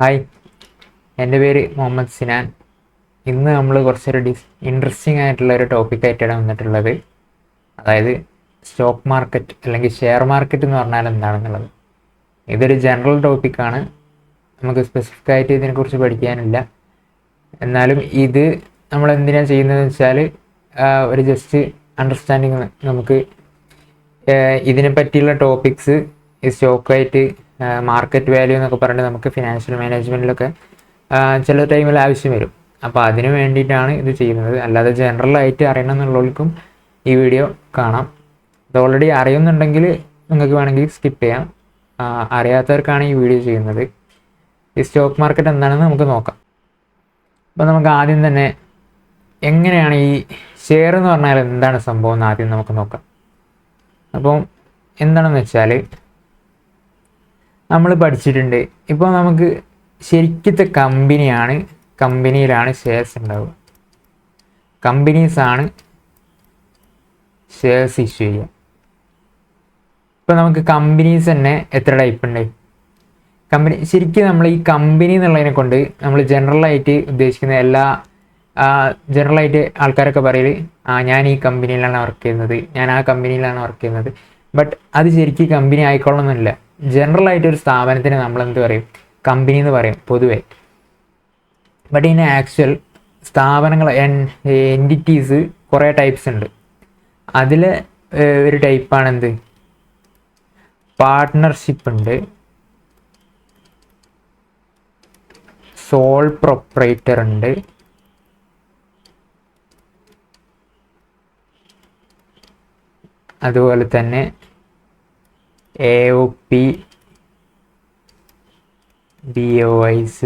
Hi, എൻ്റെ പേര് മുഹമ്മദ് സിനാൻ. ഇന്ന് നമ്മൾ കുറച്ചൊരു ഇൻട്രസ്റ്റിംഗ് ആയിട്ടുള്ളൊരു ടോപ്പിക്കായിട്ടാണ് വന്നിട്ടുള്ളത്. അതായത് സ്റ്റോക്ക് മാർക്കറ്റ് അല്ലെങ്കിൽ ഷെയർ മാർക്കറ്റ് എന്ന് പറഞ്ഞാൽ എന്താണെന്നുള്ളത്. ഇതൊരു ജനറൽ ടോപ്പിക്കാണ്, നമുക്ക് സ്പെസിഫിക് ആയിട്ട് ഇതിനെക്കുറിച്ച് പഠിക്കാനില്ല. എന്നാലും ഇത് നമ്മൾ എന്തിനാണ് ചെയ്യുന്നതെന്ന് വെച്ചാൽ ഒരു ജസ്റ്റ് അണ്ടർസ്റ്റാൻഡിങ് നമുക്ക് ഇതിനെ പറ്റിയുള്ള ടോപ്പിക്സ് ഈ സ്റ്റോക്കായിട്ട് മാർക്കറ്റ് വാല്യൂ എന്നൊക്കെ പറഞ്ഞിട്ട് നമുക്ക് ഫിനാൻഷ്യൽ മാനേജ്മെൻറ്റിലൊക്കെ ചില ടൈമിൽ ആവശ്യം വരും. അപ്പോൾ അതിന് വേണ്ടിയിട്ടാണ് ഇത് ചെയ്യുന്നത്. അല്ലാതെ ജനറലായിട്ട് അറിയണം എന്നുള്ളവർക്കും ഈ വീഡിയോ കാണാം. ഇത് ഓൾറെഡി അറിയുന്നുണ്ടെങ്കിൽ നിങ്ങൾക്ക് വേണമെങ്കിൽ സ്കിപ്പ് ചെയ്യാം. അറിയാത്തവർക്കാണ് ഈ വീഡിയോ ചെയ്യുന്നത്. ഈ സ്റ്റോക്ക് മാർക്കറ്റ് എന്താണെന്ന് നമുക്ക് നോക്കാം. അപ്പോൾ നമുക്ക് ആദ്യം തന്നെ എങ്ങനെയാണ് ഈ ഷെയർ എന്ന് പറഞ്ഞാൽ എന്താണ് സംഭവം എന്ന് ആദ്യം നമുക്ക് നോക്കാം. അപ്പം എന്താണെന്ന് വെച്ചാൽ നമ്മൾ പഠിച്ചിട്ടുണ്ട്, ഇപ്പോൾ നമുക്ക് ശരിക്കത്തെ കമ്പനിയിലാണ് ഷെയർസ് ഉണ്ടാവുക. കമ്പനീസാണ് ഷെയർസ് ഇഷ്യൂ ചെയ്യുക. ഇപ്പോൾ നമുക്ക് കമ്പനീസ് തന്നെ എത്ര ടൈപ്പ് ഉണ്ട്? ശരിക്കും നമ്മൾ ഈ കമ്പനി എന്നുള്ളതിനെ കൊണ്ട് നമ്മൾ ജനറലായിട്ട് ഉദ്ദേശിക്കുന്ന ജനറലായിട്ട് ആൾക്കാരൊക്കെ പറയൽ ഞാൻ ഈ കമ്പനിയിലാണ് വർക്ക് ചെയ്യുന്നത്, ഞാൻ ആ കമ്പനിയിലാണ് വർക്ക് ചെയ്യുന്നത്. ബട്ട് അത് ശരിക്കും കമ്പനി ആയിക്കൊള്ളണമെന്നില്ല. ജനറലായിട്ടൊരു സ്ഥാപനത്തിന് നമ്മളെന്ത് പറയും? കമ്പനി എന്ന് പറയും പൊതുവെ. ബട്ട് ഇൻ ആക്ച്വൽ സ്ഥാപനങ്ങൾ എൻറ്റിറ്റീസ് കുറേ ടൈപ്സ് ഉണ്ട്. അതിൽ ഒരു ടൈപ്പാണ് എന്ത്? പാർട്ട്ണർഷിപ്പ് ഉണ്ട്, സോൾ പ്രൊപ്പറേറ്റർ ഉണ്ട്, അതുപോലെ തന്നെ AOP, BOIs,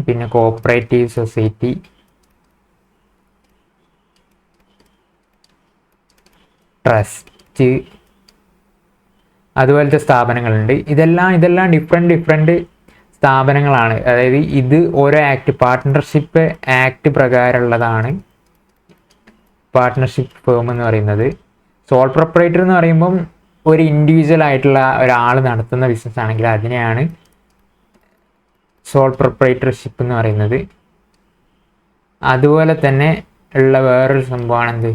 പിന്നെ കോപ്പറേറ്റീവ് സൊസൈറ്റി, ട്രസ്റ്റ്, അതുപോലത്തെ സ്ഥാപനങ്ങളുണ്ട്. ഇതെല്ലാം ഡിഫറെൻറ്റ് സ്ഥാപനങ്ങളാണ്. അതായത് ഇത് ഓരോ പാർട്ട്ണർഷിപ്പ് ആക്ട് പ്രകാരമുള്ളതാണ് പാർട്ട്ണർഷിപ്പ് ഫേം എന്ന് പറയുന്നത്. സോൾ പ്രൊപ്പറേറ്റർ എന്ന് പറയുമ്പം ഒരു ഇൻഡിവിജ്വൽ ആയിട്ടുള്ള ഒരാൾ നടത്തുന്ന ബിസിനസ് ആണെങ്കിൽ അതിനെയാണ് സോൾ പ്രൊപ്പറേറ്റർഷിപ്പ് എന്ന് പറയുന്നത്. അതുപോലെ തന്നെ ഉള്ള വേറൊരു സംഭവമാണ് എന്ത്?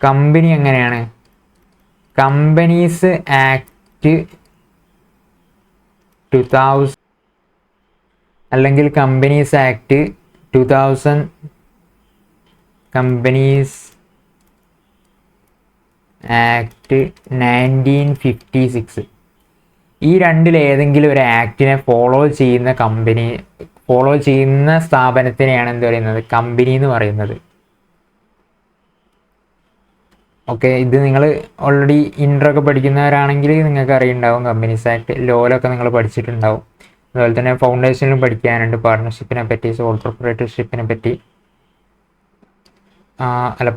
കമ്പനി എങ്ങനെയാണ്? കമ്പനീസ് ആക്ട് 2000 അല്ലെങ്കിൽ കമ്പനീസ് ആക്ട് 2000, കമ്പനീസ് ആക്ട് 1956. ഈ രണ്ടിലേതെങ്കിലും ഒരു ആക്ടിനെ ഫോളോ ചെയ്യുന്ന സ്ഥാപനത്തിനെയാണ് എന്ത് പറയുന്നത്? കമ്പനി എന്ന് പറയുന്നത്. ഓക്കെ, ഇത് നിങ്ങൾ ഓൾറെഡി ഇൻട്രോ ഒക്കെ പഠിക്കുന്നവരാണെങ്കിൽ നിങ്ങൾക്ക് അറിയുണ്ടാവും. കമ്പനീസ് ആക്ട് ലോയിലൊക്കെ നിങ്ങൾ പഠിച്ചിട്ടുണ്ടാവും. അതുപോലെ തന്നെ ഫൗണ്ടേഷനിലും പഠിക്കാനുണ്ട് പാർട്ട്ണർഷിപ്പിനെ പറ്റി, സോൾ പ്രൊപ്പറേറ്റർഷിപ്പിനെ പറ്റി.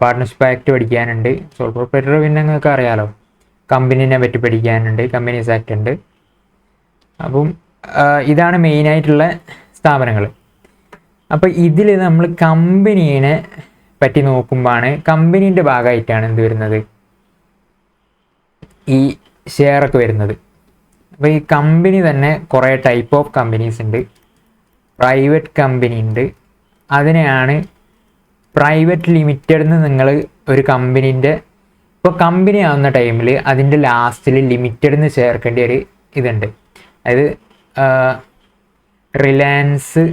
പാർട്ട്ണർഷിപ്പ് ആക്ട് പഠിക്കാനുണ്ട്. സോൾ പ്രൊപ്പറേറ്റർ പിന്നെ നിങ്ങൾക്ക് അറിയാലോ. കമ്പനീനെ പറ്റി പഠിക്കാനുണ്ട്, കമ്പനീസ് ആക്ട് ഉണ്ട്. അപ്പം ഇതാണ് മെയിനായിട്ടുള്ള സ്ഥാപനങ്ങൾ. അപ്പോൾ ഇതിൽ നമ്മൾ കമ്പനീനെ പറ്റി നോക്കുമ്പോഴാണ് കമ്പനീൻ്റെ ഭാഗമായിട്ടാണ് എന്ത് വരുന്നത്? ഈ ഷെയറൊക്കെ വരുന്നത്. അപ്പോൾ ഈ കമ്പനി തന്നെ കുറേ ടൈപ്പ് ഓഫ് കമ്പനീസ് ഉണ്ട്. പ്രൈവറ്റ് കമ്പനി ഉണ്ട്. അതിനെയാണ് പ്രൈവറ്റ് ലിമിറ്റഡ് എന്ന് നിങ്ങൾ ഒരു കമ്പനീൻ്റെ ഇപ്പോൾ കമ്പനി ആവുന്ന ടൈമിൽ അതിൻ്റെ ലാസ്റ്റിൽ ലിമിറ്റഡ് എന്ന് ചേർക്കേണ്ട ഒരു ഇതുണ്ട്. അതായത് റിലയൻസ്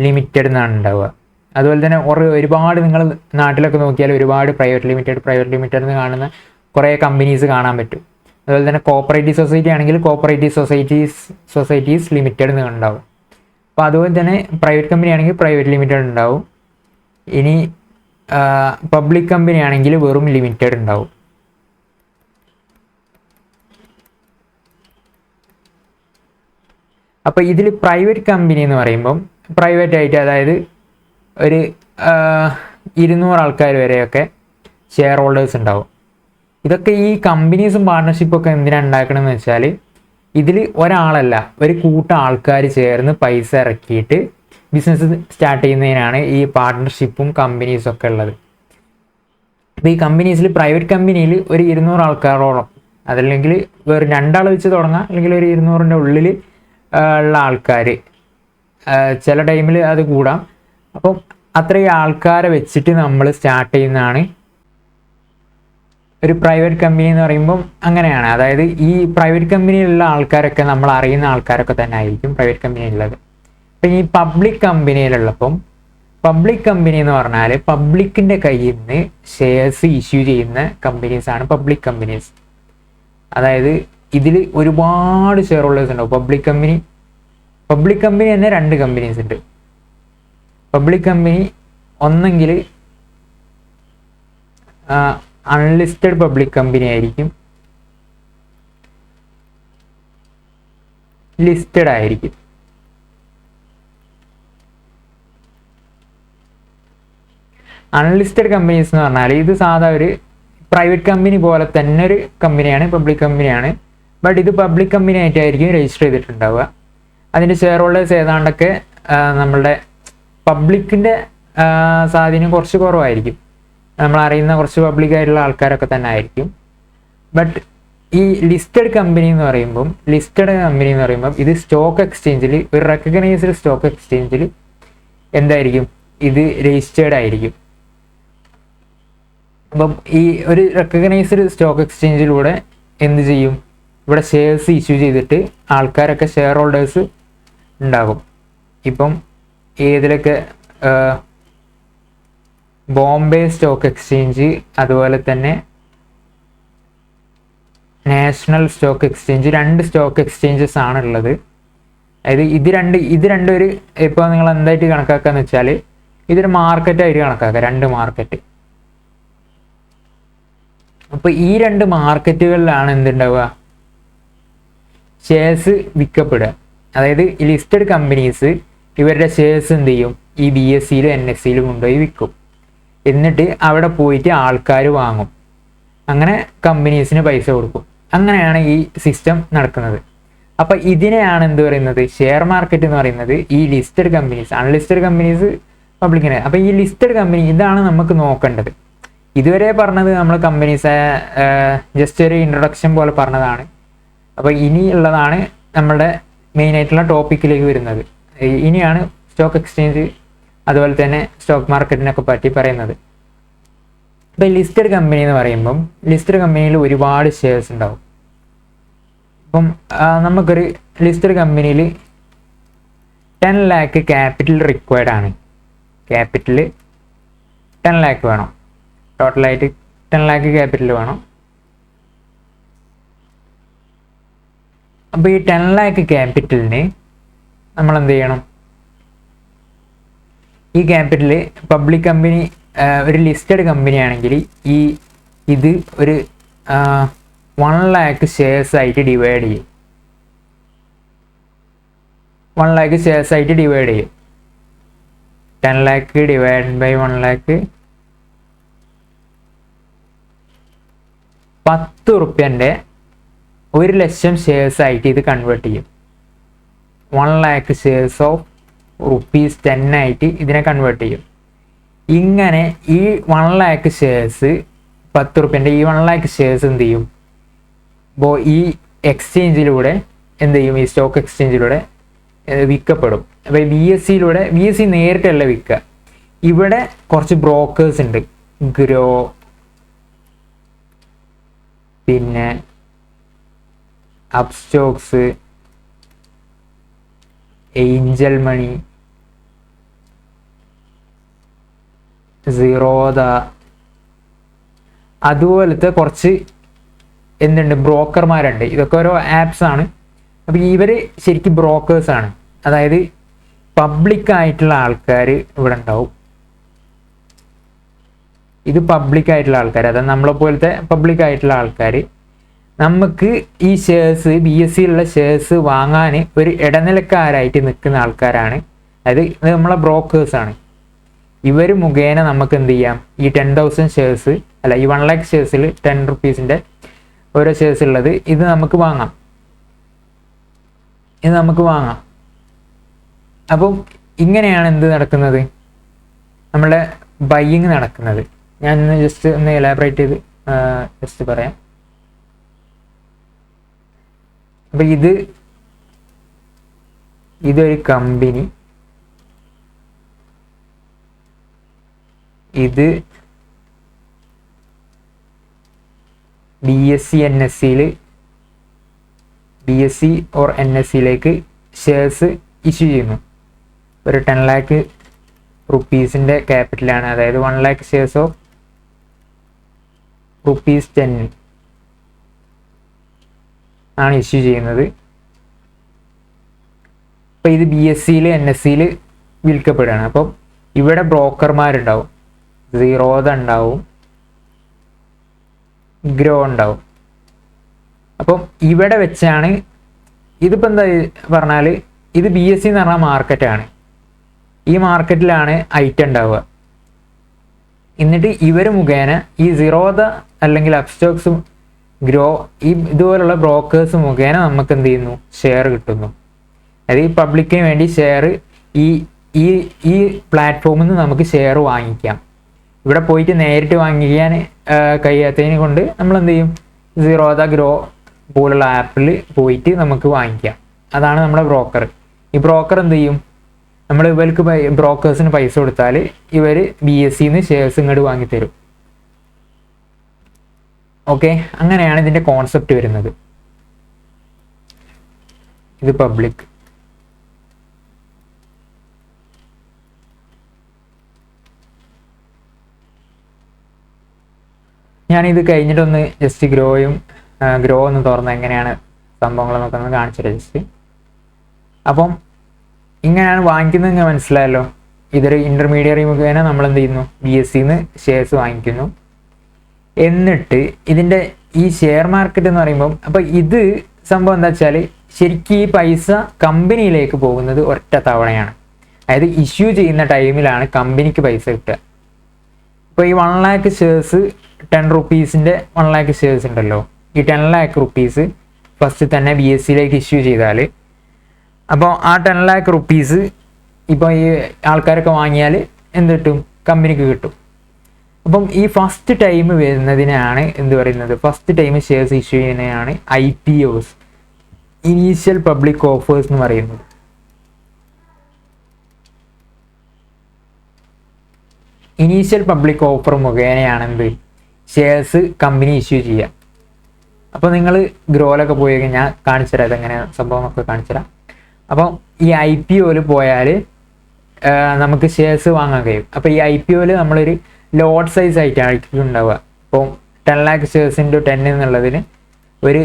ലിമിറ്റഡ് എന്നാണ് ഉണ്ടാവുക. അതുപോലെ തന്നെ ഒരുപാട് നിങ്ങൾ നാട്ടിലൊക്കെ നോക്കിയാൽ ഒരുപാട് പ്രൈവറ്റ് ലിമിറ്റഡ് എന്ന് കാണുന്ന കുറേ കമ്പനീസ് കാണാൻ പറ്റും. അതുപോലെ തന്നെ കോപ്പറേറ്റീവ് സൊസൈറ്റി ആണെങ്കിൽ കോപ്പറേറ്റീവ് സൊസൈറ്റീസ് ലിമിറ്റഡ് എന്ന് ഉണ്ടാവും. അപ്പോൾ അതുപോലെ തന്നെ പ്രൈവറ്റ് കമ്പനി ആണെങ്കിൽ പ്രൈവറ്റ് ലിമിറ്റഡ് ഉണ്ടാവും. ഇനി പബ്ലിക് കമ്പനി ആണെങ്കിൽ വെറും ലിമിറ്റഡ് ഉണ്ടാവും. അപ്പോൾ ഇതിൽ പ്രൈവറ്റ് കമ്പനി എന്ന് പറയുമ്പം പ്രൈവറ്റ് ആയിട്ട്, അതായത് ഒരു 200 ആൾക്കാർ വരെയൊക്കെ ഷെയർ ഹോൾഡേഴ്സ് ഉണ്ടാവും. ഇതൊക്കെ ഈ കമ്പനീസും പാർട്ട്ണർഷിപ്പൊക്കെ എന്തിനാണ് ഉണ്ടാക്കണമെന്ന് വെച്ചാൽ ഇതിൽ ഒരാളല്ല, ഒരു കൂട്ടം ആൾക്കാർ ചേർന്ന് പൈസ ഇറക്കിയിട്ട് ബിസിനസ് സ്റ്റാർട്ട് ചെയ്യുന്നതിനാണ് ഈ പാർട്ട്ണർഷിപ്പും കമ്പനീസും ഒക്കെ ഉള്ളത്. അപ്പോൾ ഈ കമ്പനീസിൽ പ്രൈവറ്റ് കമ്പനിയിൽ ഒരു 200 ആൾക്കാരോളം, അതല്ലെങ്കിൽ വേറെ 2 ആൾ വെച്ച് തുടങ്ങാം, അല്ലെങ്കിൽ ഒരു 200ൻ്റെ ഉള്ളിൽ ഉള്ള ആൾക്കാർ, ചില ടൈമിൽ അത് കൂടാം. അപ്പം അത്രയും ആൾക്കാരെ വെച്ചിട്ട് നമ്മൾ സ്റ്റാർട്ട് ചെയ്യുന്നതാണ് ഒരു പ്രൈവറ്റ് കമ്പനി എന്ന് പറയുമ്പം. അങ്ങനെയാണ്. അതായത് ഈ പ്രൈവറ്റ് കമ്പനിയിലുള്ള ആൾക്കാരൊക്കെ നമ്മൾ അറിയുന്ന ആൾക്കാരൊക്കെ തന്നെ ആയിരിക്കും പ്രൈവറ്റ് കമ്പനിയിലുള്ളത്. അപ്പം ഈ പബ്ലിക് കമ്പനിയിലുള്ളപ്പം, പബ്ലിക് കമ്പനി എന്ന് പറഞ്ഞാൽ പബ്ലിക്കിൻ്റെ കയ്യിൽ നിന്ന് ഷെയർസ് ഇഷ്യൂ ചെയ്യുന്ന കമ്പനീസാണ് പബ്ലിക് കമ്പനീസ്. അതായത് ഇതിൽ ഒരുപാട് ഷെയർ ഹോൾഡേഴ്സ് ഉണ്ടാവും. പബ്ലിക് കമ്പനി തന്നെ 2 കമ്പനീസ് ഉണ്ട്. പബ്ലിക് കമ്പനി ഒന്നെങ്കിൽ അൺലിസ്റ്റഡ് പബ്ലിക് കമ്പനി ആയിരിക്കും, ലിസ്റ്റഡ് ആയിരിക്കും. അൺലിസ്റ്റഡ് കമ്പനീസ് എന്ന് പറഞ്ഞാൽ ഇത് സാധാ ഒരു പ്രൈവറ്റ് കമ്പനി പോലെ തന്നെ ഒരു കമ്പനിയാണ്, പബ്ലിക് കമ്പനിയാണ്. ബട്ട് ഇത് പബ്ലിക് കമ്പനി ആയിട്ടായിരിക്കും രജിസ്റ്റർ ചെയ്തിട്ടുണ്ടാവുക. അതിൻ്റെ ഷെയർ ഹോൾഡേഴ്സ് ഏതാണ്ടൊക്കെ നമ്മളുടെ പബ്ലിക്കിൻ്റെ സ്വാധീനം കുറച്ച് കുറവായിരിക്കും. നമ്മൾ അറിയുന്ന കുറച്ച് പബ്ലിക്കായിട്ടുള്ള ആൾക്കാരൊക്കെ തന്നെ ആയിരിക്കും. ബട്ട് ഈ ലിസ്റ്റഡ് കമ്പനി എന്ന് പറയുമ്പം ഇത് സ്റ്റോക്ക് എക്സ്ചേഞ്ചിൽ, ഒരു റെക്കഗ്നൈസ്ഡ് സ്റ്റോക്ക് എക്സ്ചേഞ്ചിൽ എന്തായിരിക്കും, ഇത് രജിസ്റ്റേർഡ് ആയിരിക്കും. അപ്പം ഈ ഒരു റെക്കഗ്നൈസ്ഡ് സ്റ്റോക്ക് എക്സ്ചേഞ്ചിലൂടെ എന്ത് ചെയ്യും, ഇവിടെ ഷെയർസ് ഇഷ്യൂ ചെയ്തിട്ട് ആൾക്കാരൊക്കെ ഷെയർ ഹോൾഡേഴ്സ് ഉണ്ടാകും. ഇപ്പം ഏതിലൊക്കെ ബോംബെ സ്റ്റോക്ക് എക്സ്ചേഞ്ച്, അതുപോലെ തന്നെ national stock exchange, 2 stock exchanges ആണുള്ളത്. അതായത് ഇത് രണ്ടും ഒരു, ഇപ്പോൾ നിങ്ങൾ എന്തായിട്ട് കണക്കാക്കാന്ന് വെച്ചാൽ ഇതൊരു മാർക്കറ്റായിട്ട് കണക്കാക്കുക, 2 മാർക്കറ്റ്. അപ്പോൾ ഈ 2 മാർക്കറ്റുകളിലാണ് എന്തുണ്ടാവുക, ഷെയർസ് വിൽക്കപ്പെടുക. അതായത് ഈ ലിസ്റ്റഡ് കമ്പനീസ് ഇവരുടെ ഷെയർസ് എന്ത് ചെയ്യും, ഈ BSEയിലും NSEയിലും കൊണ്ടുപോയി വിൽക്കും. എന്നിട്ട് അവിടെ പോയിട്ട് ആൾക്കാർ വാങ്ങും. അങ്ങനെ കമ്പനീസിന് പൈസ കൊടുക്കും. അങ്ങനെയാണ് ഈ സിസ്റ്റം നടക്കുന്നത്. അപ്പോൾ ഇതിനെയാണ് എന്ത് പറയുന്നത്, ഷെയർ മാർക്കറ്റ് എന്ന് പറയുന്നത്. ഈ ലിസ്റ്റഡ് കമ്പനീസ്, അൺലിസ്റ്റഡ് കമ്പനീസ് പബ്ലിക്കിന്. അപ്പോൾ ഈ ലിസ്റ്റഡ് കമ്പനി ഇതാണ് നമുക്ക് നോക്കേണ്ടത്. ഇതുവരെ പറഞ്ഞത് നമ്മൾ കമ്പനീസ് ജസ്റ്റ് ഒരു ഇൻട്രൊഡക്ഷൻ പോലെ പറഞ്ഞതാണ്. അപ്പോൾ ഇനിയുള്ളതാണ് നമ്മളുടെ മെയിനായിട്ടുള്ള ടോപ്പിക്കിലേക്ക് വരുന്നത്. ഇനിയാണ് സ്റ്റോക്ക് എക്സ്ചേഞ്ച്, അതുപോലെ തന്നെ സ്റ്റോക്ക് മാർക്കറ്റിനൊക്കെ പറ്റി പറയുന്നത്. ഇപ്പോൾ ലിസ്റ്റഡ് കമ്പനി എന്ന് പറയുമ്പം ലിസ്റ്റഡ് കമ്പനിയിൽ ഒരുപാട് ഷെയർസ് ഉണ്ടാവും. ഇപ്പം നമുക്കൊരു ലിസ്റ്റഡ് കമ്പനിയിൽ 10 lakh ക്യാപിറ്റൽ റിക്വയർഡ് ആണ്. ക്യാപിറ്റൽ 10 lakh വേണം. ടോട്ടലായിട്ട് 10 lakh ക്യാപിറ്റൽ വേണം. അപ്പോൾ ഈ 10 lakh ക്യാപിറ്റലിന് നമ്മൾ എന്ത് ചെയ്യണം, ഈ ക്യാപിറ്റൽ പബ്ലിക് കമ്പനി ഒരു ലിസ്റ്റഡ് കമ്പനി ആണെങ്കിൽ ഇത് ഒരു 1 lakh ഷെയർസ് ആയിട്ട് ഡിവൈഡ് ചെയ്യും. 1 lakh ഷെയർസ് ആയിട്ട് ഡിവൈഡ് ചെയ്യും. 10 lakh ഡിവൈഡ് ബൈ 1 lakh 10 റുപ്യൻ്റെ 1 ലക്ഷം ഷെയർസ് ആയിട്ട് ഇത് കൺവേർട്ട് ചെയ്യും. 1 lakh ഷെയർസ് ഓഫ് ₹10 ആയിട്ട് ഇതിനെ കൺവേർട്ട് ചെയ്യും. ഇങ്ങനെ ഈ 1 lakh ഷെയർസ് 10 റുപ്യൻ്റെ ഈ 1 lakh ഷെയർസ് എന്ത് ചെയ്യും, ഇപ്പോൾ ഈ എക്സ്ചേഞ്ചിലൂടെ എന്ത് ചെയ്യും, ഈ സ്റ്റോക്ക് എക്സ്ചേഞ്ചിലൂടെ വിൽക്കപ്പെടും. അപ്പോൾ BSE നേരിട്ടല്ല വിൽക്കുക. ഇവിടെ കുറച്ച് ബ്രോക്കേഴ്സ് ഉണ്ട്, ഗ്രോ, പിന്നെ അപ്സ്റ്റോക്സ്, ഏഞ്ചൽ മണി, സീറോദ, അതുപോലത്തെ കുറച്ച് എന്തുണ്ട്, ബ്രോക്കർമാരുണ്ട്. ഇതൊക്കെ ഓരോ ആപ്സ് ആണ്. അപ്പോൾ ഇവർ ശരിക്കും ബ്രോക്കേഴ്സാണ്. അതായത് പബ്ലിക്കായിട്ടുള്ള ആൾക്കാർ ഇവിടെ ഉണ്ടാവും. ഇത് പബ്ലിക്കായിട്ടുള്ള ആൾക്കാർ, അതായത് നമ്മളെ പോലത്തെ പബ്ലിക്കായിട്ടുള്ള ആൾക്കാർ നമുക്ക് ഈ ഷെയർസ്, BSEയിലുള്ള ഷെയർസ് വാങ്ങാൻ ഒരു ഇടനിലക്കാരായിട്ട് നിൽക്കുന്ന ആൾക്കാരാണ്. അതായത് ഇത് നമ്മളെ ബ്രോക്കേഴ്സാണ്. ഇവർ മുഖേന നമുക്ക് എന്ത് ചെയ്യാം, ഈ 10,000 ഷെയർസ് അല്ല, ഈ 1 lakh ഷെയർസിൽ 10 റുപ്പീസിൻ്റെ ഓരോ ഷെയർസ് ഉള്ളത് ഇത് നമുക്ക് വാങ്ങാം. അപ്പം ഇങ്ങനെയാണ് എന്ത് നടക്കുന്നത്, നമ്മളുടെ ബൈയിങ് നടക്കുന്നത്. ഞാൻ ജസ്റ്റ് ഒന്ന് എലാബറേറ്റ് ചെയ്ത് ജസ്റ്റ് പറയാം. അപ്പം ഇതൊരു കമ്പനി, ഇത് BSE NSEയിൽ BSE ഓർ NSEയിലേക്ക് ഷെയർസ് ഇഷ്യൂ ചെയ്യുന്നു. ഒരു 10 lakh rupees ക്യാപിറ്റലാണ്, അതായത് 1 lakh ഷെയർസ് ഓഫ് ₹10 ആണ് ഇഷ്യൂ ചെയ്യുന്നത്. അപ്പോൾ ഇത് BSEയിൽ NSEയിൽ വിൽക്കപ്പെടുകയാണ്. അപ്പം ഇവിടെ ബ്രോക്കർമാരുണ്ടാവും, സീറോദ ഉണ്ടാവും, ഗ്രോ ഉണ്ടാവും. അപ്പം ഇവിടെ വെച്ചാണ് ഇതിപ്പോൾ എന്താ പറഞ്ഞാൽ ഇത് BSE എന്ന് പറഞ്ഞാൽ മാർക്കറ്റാണ്. ഈ മാർക്കറ്റിലാണ് ഐറ്റം ഉണ്ടാവുക. എന്നിട്ട് ഇവർ മുഖേന ഈ സീറോദ അല്ലെങ്കിൽ അപ്സ്റ്റോക്സും ഗ്രോ ഇതുപോലുള്ള ബ്രോക്കേഴ്സ് മുഖേന നമുക്ക് എന്ത് ചെയ്യുന്നു, ഷെയർ കിട്ടുന്നു. അതായത് ഈ പബ്ലിക്കിന് വേണ്ടി ഷെയർ ഈ പ്ലാറ്റ്ഫോമിൽ നിന്ന് നമുക്ക് ഷെയർ വാങ്ങിക്കാം. ഇവിടെ പോയിട്ട് നേരിട്ട് വാങ്ങിക്കാൻ കഴിയാത്തതിനെ കൊണ്ട് നമ്മൾ എന്ത് ചെയ്യും, സീറോദ ഗ്രോ പോലുള്ള ആപ്പിൽ പോയിട്ട് നമുക്ക് വാങ്ങിക്കാം. അതാണ് നമ്മുടെ ബ്രോക്കർ. ഈ ബ്രോക്കർ എന്ത് ചെയ്യും, നമ്മൾ ഇവർക്ക് ബ്രോക്കേഴ്സിന് പൈസ കൊടുത്താൽ ഇവർ BSEന്ന് ഷെയർസ് ഇങ്ങോട്ട് വാങ്ങിത്തരും. ഓക്കെ, അങ്ങനെയാണ് ഇതിൻ്റെ കോൺസെപ്റ്റ് വരുന്നത്. ഇത് പബ്ലിക്. ഞാനിത് കഴിഞ്ഞിട്ടൊന്ന് ജസ്റ്റ് ഗ്രോ ഒന്ന് തുറന്ന് എങ്ങനെയാണ് സംഭവങ്ങളെന്നൊക്കെ ഒന്ന് കാണിച്ചിട്ട് ജസ്റ്റ്. അപ്പം ഇങ്ങനെയാണ് വാങ്ങിക്കുന്നതെന്ന് മനസ്സിലായല്ലോ. ഇതൊരു ഇൻ്റർമീഡിയറി മുഖേന നമ്മൾ എന്ത് ചെയ്യുന്നു, BSEന്ന് ഷെയർസ് വാങ്ങിക്കുന്നു. എന്നിട്ട് ഇതിൻ്റെ ഈ ഷെയർ മാർക്കറ്റ് എന്ന് പറയുമ്പം അപ്പം ഇത് സംഭവം എന്താ വെച്ചാൽ ശരിക്കും ഈ പൈസ കമ്പനിയിലേക്ക് പോകുന്നത് ഒറ്റ തവണയാണ്. അതായത് ഇഷ്യൂ ചെയ്യുന്ന ടൈമിലാണ് കമ്പനിക്ക് പൈസ കിട്ടുക. ഇപ്പോൾ ഈ 1 lakh ഷെയർസ് 10 rupeesൻ്റെ 1 lakh ഷെയർസ് ഉണ്ടല്ലോ, ഈ 10 lakh rupees ഫസ്റ്റ് തന്നെ BSEയിലേക്ക് ഇഷ്യൂ ചെയ്താൽ അപ്പോൾ ആ 10 lakh rupees ഇപ്പോൾ ഈ ആൾക്കാരൊക്കെ വാങ്ങിയാൽ എന്ത് കിട്ടും, കമ്പനിക്ക് കിട്ടും. അപ്പം ഈ ഫസ്റ്റ് ടൈം വരുന്നതിനാണ് എന്ത് പറയുന്നത്, ഫസ്റ്റ് ടൈം ഷെയർസ് ഇഷ്യൂ ചെയ്യുന്നതിനാണ് IPOs, ഇനീഷ്യൽ പബ്ലിക് ഓഫേഴ്സ് എന്ന് പറയുന്നത്. ഇനീഷ്യൽ പബ്ലിക് ഓഫർ മുഖേനയാണ് എന്ത് ഷെയർസ് കമ്പനി ഇഷ്യൂ ചെയ്യുക. അപ്പോൾ നിങ്ങൾ ഗ്രോയിലൊക്കെ പോയി കഴിഞ്ഞാൽ കാണിച്ചു തരാം ഇതെങ്ങനെ സംഭവം ഒക്കെ കാണിച്ചു തരാം. അപ്പം ഈ IPOയിൽ പോയാൽ നമുക്ക് ഷെയർസ് വാങ്ങാൻ കഴിയും. അപ്പോൾ ഈ IPOയിൽ നമ്മളൊരു ലോട്ട് സൈസ് ആയിട്ടായിരിക്കും ഉണ്ടാവുക. ഇപ്പോൾ 10 lakh shares into 10 എന്നുള്ളതിന് ഒരു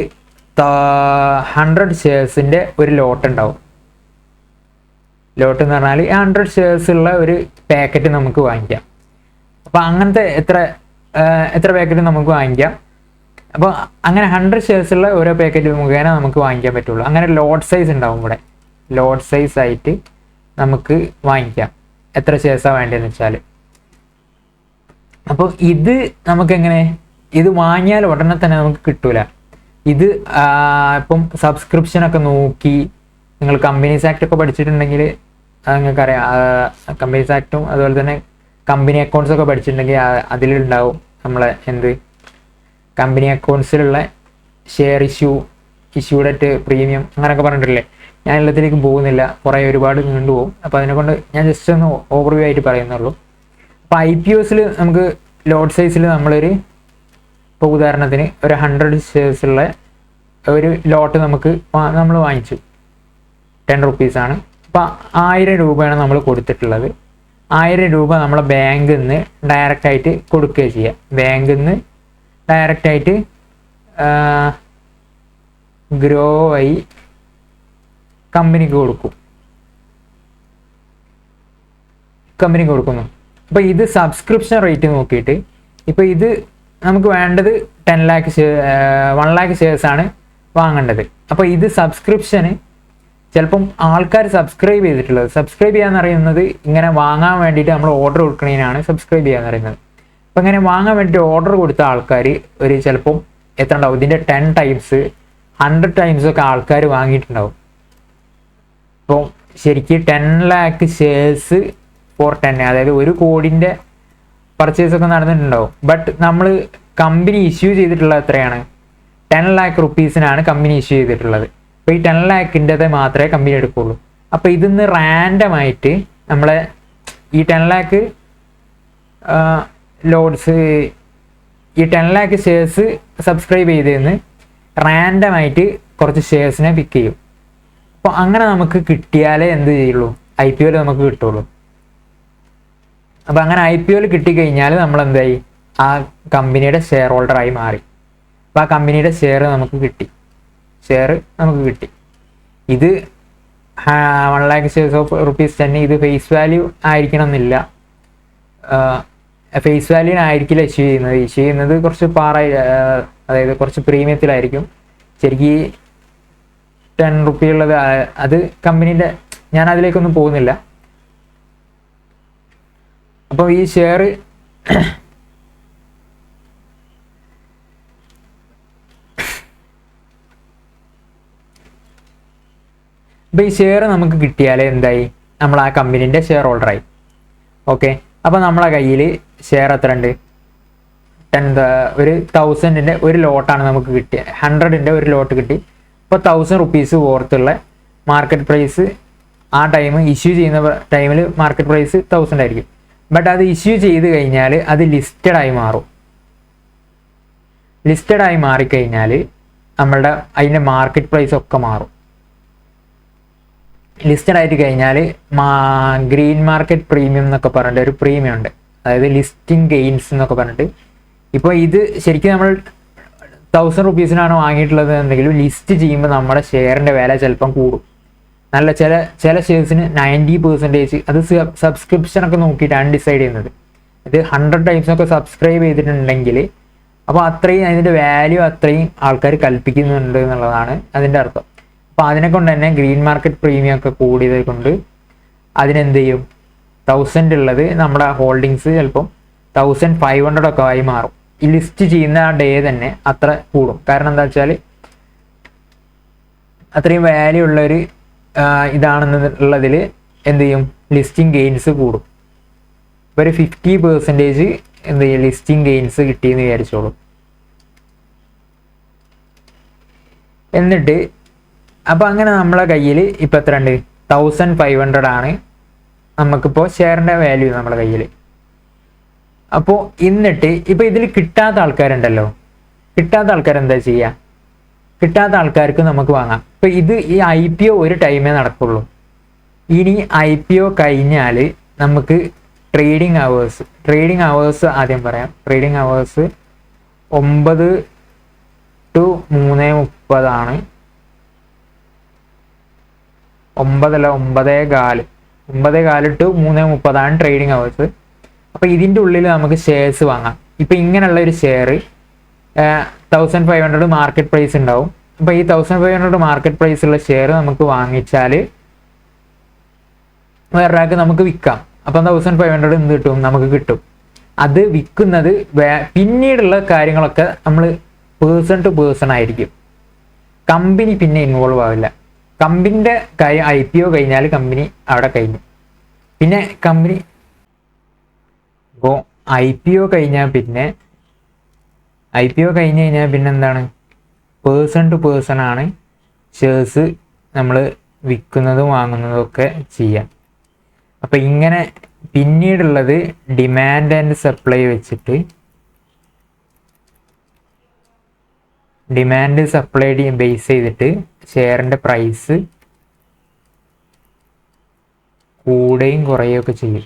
100 ഷെയർസിൻ്റെ ഒരു ലോട്ട് ഉണ്ടാവും. ലോട്ട് എന്ന് പറഞ്ഞാൽ 100 ഷെയർസ് ഉള്ള ഒരു പാക്കറ്റ് നമുക്ക് വാങ്ങിക്കാം. അപ്പോൾ അങ്ങനത്തെ എത്ര പാക്കറ്റ് നമുക്ക് വാങ്ങിക്കാം. അപ്പോൾ അങ്ങനെ 100 ഷെയർസ് ഉള്ള ഓരോ പാക്കറ്റ് മുഖേന നമുക്ക് വാങ്ങിക്കാൻ പറ്റുള്ളൂ. അങ്ങനെ ലോട്ട് സൈസ് ഉണ്ടാവും. ഇവിടെ ലോട്ട് സൈസ് ആയിട്ട് നമുക്ക് വാങ്ങിക്കാം എത്ര ഷെയർസാണ് വേണ്ടതെന്ന് വെച്ചാൽ. അപ്പോൾ ഇത് നമുക്കെങ്ങനെ, ഇത് വാങ്ങിയാൽ ഉടനെ തന്നെ നമുക്ക് കിട്ടൂല. ഇത് ഇപ്പം സബ്സ്ക്രിപ്ഷനൊക്കെ നോക്കി നിങ്ങൾ കമ്പനീസ് ആക്ട് ഒക്കെ പഠിച്ചിട്ടുണ്ടെങ്കിൽ നിങ്ങൾക്കറിയാം. കമ്പനീസ് ആക്ടും അതുപോലെ തന്നെ കമ്പനി അക്കൗണ്ട്സ് ഒക്കെ പഠിച്ചിട്ടുണ്ടെങ്കിൽ അതിലുണ്ടാവും നമ്മളെ കമ്പനി അക്കൗണ്ട്സിലുള്ള ഷെയർ ഇഷ്യൂഡ് അറ്റ് പ്രീമിയം അങ്ങനെയൊക്കെ പറഞ്ഞിട്ടില്ലേ. ഞാൻ എല്ലാത്തിലേക്കും പോകുന്നില്ല, ഒരുപാട് നീണ്ടുപോകും. അപ്പോൾ അതിനെക്കൊണ്ട് ഞാൻ ജസ്റ്റ് ഒന്ന് ഓവർവ്യൂ ആയിട്ട് പറയുന്നുള്ളൂ. അപ്പോൾ IPOസിൽ നമുക്ക് ലോട്ട് സൈസിൽ ഇപ്പോൾ ഉദാഹരണത്തിന് ഒരു 100 ഷെയർസുള്ള ഒരു ലോട്ട് നമ്മൾ വാങ്ങിച്ചു. 10 rupees ആണ്. അപ്പോൾ 1000 രൂപയാണ് നമ്മൾ കൊടുത്തിട്ടുള്ളത്. 1000 രൂപ നമ്മളെ ബാങ്കിൽ നിന്ന് ഡയറക്റ്റായിട്ട് കൊടുക്കുകയും ചെയ്യാം. ബാങ്കിൽ നിന്ന് ഡയറക്റ്റായിട്ട് ഗ്രോ വഴി കമ്പനിക്ക് കൊടുക്കുന്നു. അപ്പോൾ ഇത് സബ്സ്ക്രിപ്ഷൻ റേറ്റ് നോക്കിയിട്ട് ഇപ്പോൾ ഇത് നമുക്ക് വേണ്ടത് 1 lakh ഷെയർസാണ് വാങ്ങേണ്ടത്. അപ്പോൾ ഇത് സബ്സ്ക്രിപ്ഷന് ചിലപ്പം ആൾക്കാർ സബ്സ്ക്രൈബ് ചെയ്യാന്ന് പറയുന്നത് ഇങ്ങനെ വാങ്ങാൻ വേണ്ടിയിട്ട് നമ്മൾ ഓർഡർ കൊടുക്കുന്നതിനാണ് സബ്സ്ക്രൈബ് ചെയ്യാന്ന് പറയുന്നത്. അപ്പോൾ ഇങ്ങനെ വാങ്ങാൻ വേണ്ടിയിട്ട് ഓർഡർ കൊടുത്ത ആൾക്കാർ ചിലപ്പം എത്ര ഉണ്ടാവും, ഇതിൻ്റെ 10 times 100 times ഒക്കെ ആൾക്കാർ വാങ്ങിയിട്ടുണ്ടാവും. അപ്പോൾ ശരിക്കും 10 lakh shares for 10, അതായത് 1 കോടിൻ്റെ പർച്ചേസ് ഒക്കെ നടന്നിട്ടുണ്ടാവും. ബട്ട് നമ്മൾ കമ്പനി ഇഷ്യൂ ചെയ്തിട്ടുള്ളത് എത്രയാണ്? 10 lakh റുപ്പീസിനാണ് കമ്പനി ഇഷ്യൂ ചെയ്തിട്ടുള്ളത്. അപ്പോൾ ഈ 10 lakhൻ്റെത് മാത്രമേ കമ്പനി എടുക്കുള്ളൂ. അപ്പോൾ ഇതിന്ന് റാൻഡമായിട്ട് നമ്മളെ ഈ 10 lakh ലോഡ്സ്, ഈ 10 lakh ഷെയർസ് സബ്സ്ക്രൈബ് ചെയ്തതെന്ന് റാൻഡമായിട്ട് കുറച്ച് ഷെയർസിനെ പിക്ക് ചെയ്യും. അപ്പോൾ അങ്ങനെ നമുക്ക് കിട്ടിയാലേ എന്ത് ചെയ്യുള്ളൂ? IPO നമുക്ക് കിട്ടുള്ളൂ. അപ്പോൾ അങ്ങനെ IPO കിട്ടിക്കഴിഞ്ഞാൽ നമ്മൾ എന്തായി? ആ കമ്പനിയുടെ ഷെയർ ഹോൾഡറായി മാറി. അപ്പോൾ ആ കമ്പനിയുടെ ഷെയർ നമുക്ക് കിട്ടി. ഇത് 1 lakh ഷെയർസ് ഓഫ് റുപ്പീസ് തന്നെ. ഇത് ഫേസ് വാല്യൂ ആയിരിക്കണം എന്നില്ല. ഫേസ് വാല്യൂനായിരിക്കില്ല ഇഷ്യൂ ചെയ്യുന്നത് കുറച്ച് അതായത് കുറച്ച് പ്രീമിയത്തിലായിരിക്കും. ശരിക്കും 10 റുപ്പി ഉള്ളത് അത് കമ്പനീൻ്റെ, ഞാൻ അതിലേക്കൊന്നും പോകുന്നില്ല. അപ്പോൾ ഈ ഷെയർ നമുക്ക് കിട്ടിയാലേ എന്തായി? നമ്മൾ ആ കമ്പനീൻ്റെ ഷെയർ ഹോൾഡറായി. ഓക്കെ, അപ്പോൾ നമ്മളെ കയ്യിൽ ഷെയർ എത്ര ഉണ്ട്? ഒരു 1000ൻ്റെ ഒരു ലോട്ടാണ് നമുക്ക് കിട്ടിയത്. 100ൻ്റെ ഒരു ലോട്ട് കിട്ടി. അപ്പോൾ 1000 റുപ്പീസ് ഓർത്തുള്ള മാർക്കറ്റ് പ്രൈസ് ആ ടൈം ഇഷ്യൂ ചെയ്യുന്ന ടൈമിൽ മാർക്കറ്റ് പ്രൈസ് 1000 ആയിരിക്കും. ബട്ട് അത് ഇഷ്യൂ ചെയ്ത് കഴിഞ്ഞാൽ അത് ലിസ്റ്റഡായി മാറും. ലിസ്റ്റഡായി മാറിക്കഴിഞ്ഞാൽ നമ്മളുടെ അതിൻ്റെ മാർക്കറ്റ് പ്രൈസ് ഒക്കെ മാറും. ലിസ്റ്റഡ് ആയിട്ട് കഴിഞ്ഞാൽ ഗ്രീൻ മാർക്കറ്റ് പ്രീമിയം എന്നൊക്കെ പറഞ്ഞിട്ട് ഒരു പ്രീമിയം ഉണ്ട്. അതായത് ലിസ്റ്റിംഗ് ഗെയിൻസ് എന്നൊക്കെ പറഞ്ഞിട്ട്. ഇപ്പോൾ ഇത് ശരിക്കും നമ്മൾ 1000 റുപ്പീസിനാണ് വാങ്ങിയിട്ടുള്ളത് എന്നുണ്ടെങ്കിലും ലിസ്റ്റ് ചെയ്യുമ്പോൾ നമ്മുടെ ഷെയറിൻ്റെ വില ചിലപ്പം കൂടും. നല്ല ചില ഷെയർസിന് 90% അത് സബ്സ്ക്രിപ്ഷനൊക്കെ നോക്കിയിട്ടാണ് ഡിസൈഡ് ചെയ്യുന്നത്. ഇത് 100 ടൈംസൊക്കെ സബ്സ്ക്രൈബ് ചെയ്തിട്ടുണ്ടെങ്കിൽ അപ്പോൾ അത്രയും അതിൻ്റെ വാല്യൂ അത്രയും ആൾക്കാർ കൽപ്പിക്കുന്നുണ്ട് എന്നുള്ളതാണ് അതിൻ്റെ അർത്ഥം. അപ്പോൾ അതിനെ കൊണ്ട് തന്നെ ഗ്രീൻ മാർക്കറ്റ് പ്രീമിയം ഒക്കെ കൂടിയത് കൊണ്ട് അതിനെന്ത് ചെയ്യും? 1000 ഉള്ളത് നമ്മുടെ ഹോൾഡിങ്സ് ചിലപ്പം 1500 ഒക്കെ ആയി മാറും. ഈ ലിസ്റ്റ് ചെയ്യുന്ന ആ ഡേ തന്നെ അത്ര കൂടും. കാരണം എന്താ വെച്ചാൽ അത്രയും വാല്യൂ ഉള്ളൊരു ഇതാണെന്നുള്ളതിൽ എന്ത് ചെയ്യും? ലിസ്റ്റിംഗ് ഗെയിൻസ് കൂടും. ഇപ്പോൾ ഒരു 50% എന്ത് ചെയ്യും? ലിസ്റ്റിംഗ് ഗെയിൻസ് കിട്ടിയെന്ന് വിചാരിച്ചോളൂ. എന്നിട്ട് അപ്പോൾ അങ്ങനെ നമ്മളെ കയ്യിൽ ഇപ്പോൾ എത്ര ഉണ്ട്? 1500 ആണ് നമുക്കിപ്പോൾ ഷെയറിൻ്റെ വാല്യൂ നമ്മുടെ കയ്യിൽ. അപ്പോൾ എന്നിട്ട് ഇപ്പോൾ ഇതിൽ കിട്ടാത്ത ആൾക്കാരുണ്ടല്ലോ, കിട്ടാത്ത ആൾക്കാർ എന്താ ചെയ്യുക? കിട്ടാത്ത ആൾക്കാർക്ക് നമുക്ക് വാങ്ങാം. ഇപ്പോൾ ഈ IPO ഒരു ടൈമേ നടക്കുള്ളൂ. ഇനി IPO കഴിഞ്ഞാൽ നമുക്ക് ട്രേഡിംഗ് അവേഴ്സ് ആദ്യം പറയാം. ട്രേഡിംഗ് അവേഴ്സ് 9 to 3:30 ആണ്. 9:15 to 3:30 ആണ് ട്രേഡിംഗ് അവേഴ്സ്. അപ്പോൾ ഇതിൻ്റെ ഉള്ളിൽ നമുക്ക് ഷെയർസ് വാങ്ങാം. ഇപ്പോൾ ഇങ്ങനെയുള്ള ഒരു ഷെയർ 1500 മാർക്കറ്റ് പ്രൈസ് ഉണ്ടാവും. അപ്പോൾ ഈ 1500 മാർക്കറ്റ് പ്രൈസ് ഉള്ള ഷെയർ നമുക്ക് വാങ്ങിച്ചാൽ വേറൊരാൾക്ക് നമുക്ക് വിൽക്കാം. അപ്പം 1500 എന്ത് കിട്ടും? നമുക്ക് കിട്ടും. അത് വിൽക്കുന്നത് പിന്നീടുള്ള കാര്യങ്ങളൊക്കെ നമ്മൾ പേഴ്സൺ ടു പേഴ്സൺ ആയിരിക്കും. കമ്പനി പിന്നെ ഇൻവോൾവ് ആവില്ല. കമ്പനിൻ്റെ കാര്യം IPO കഴിഞ്ഞാൽ കമ്പനി അവിടെ കഴിഞ്ഞു. പിന്നെ കമ്പനി ഇപ്പോൾ IPO കഴിഞ്ഞ് കഴിഞ്ഞാൽ പിന്നെ എന്താണ്? പേഴ്സൺ ടു പേഴ്സൺ ആണ് ഷെയർസ് നമ്മൾ വിൽക്കുന്നതും വാങ്ങുന്നതും ഒക്കെ ചെയ്യാം. അപ്പം ഇങ്ങനെ പിന്നീടുള്ളത് ഡിമാൻഡ് ആൻഡ് സപ്ലൈ വെച്ചിട്ട് ഡിമാൻഡ് സപ്ലൈ ബേസ് ചെയ്തിട്ട് ഷെയറിൻ്റെ പ്രൈസ് കൂടുകയും കുറയുകയൊക്കെ ചെയ്യും.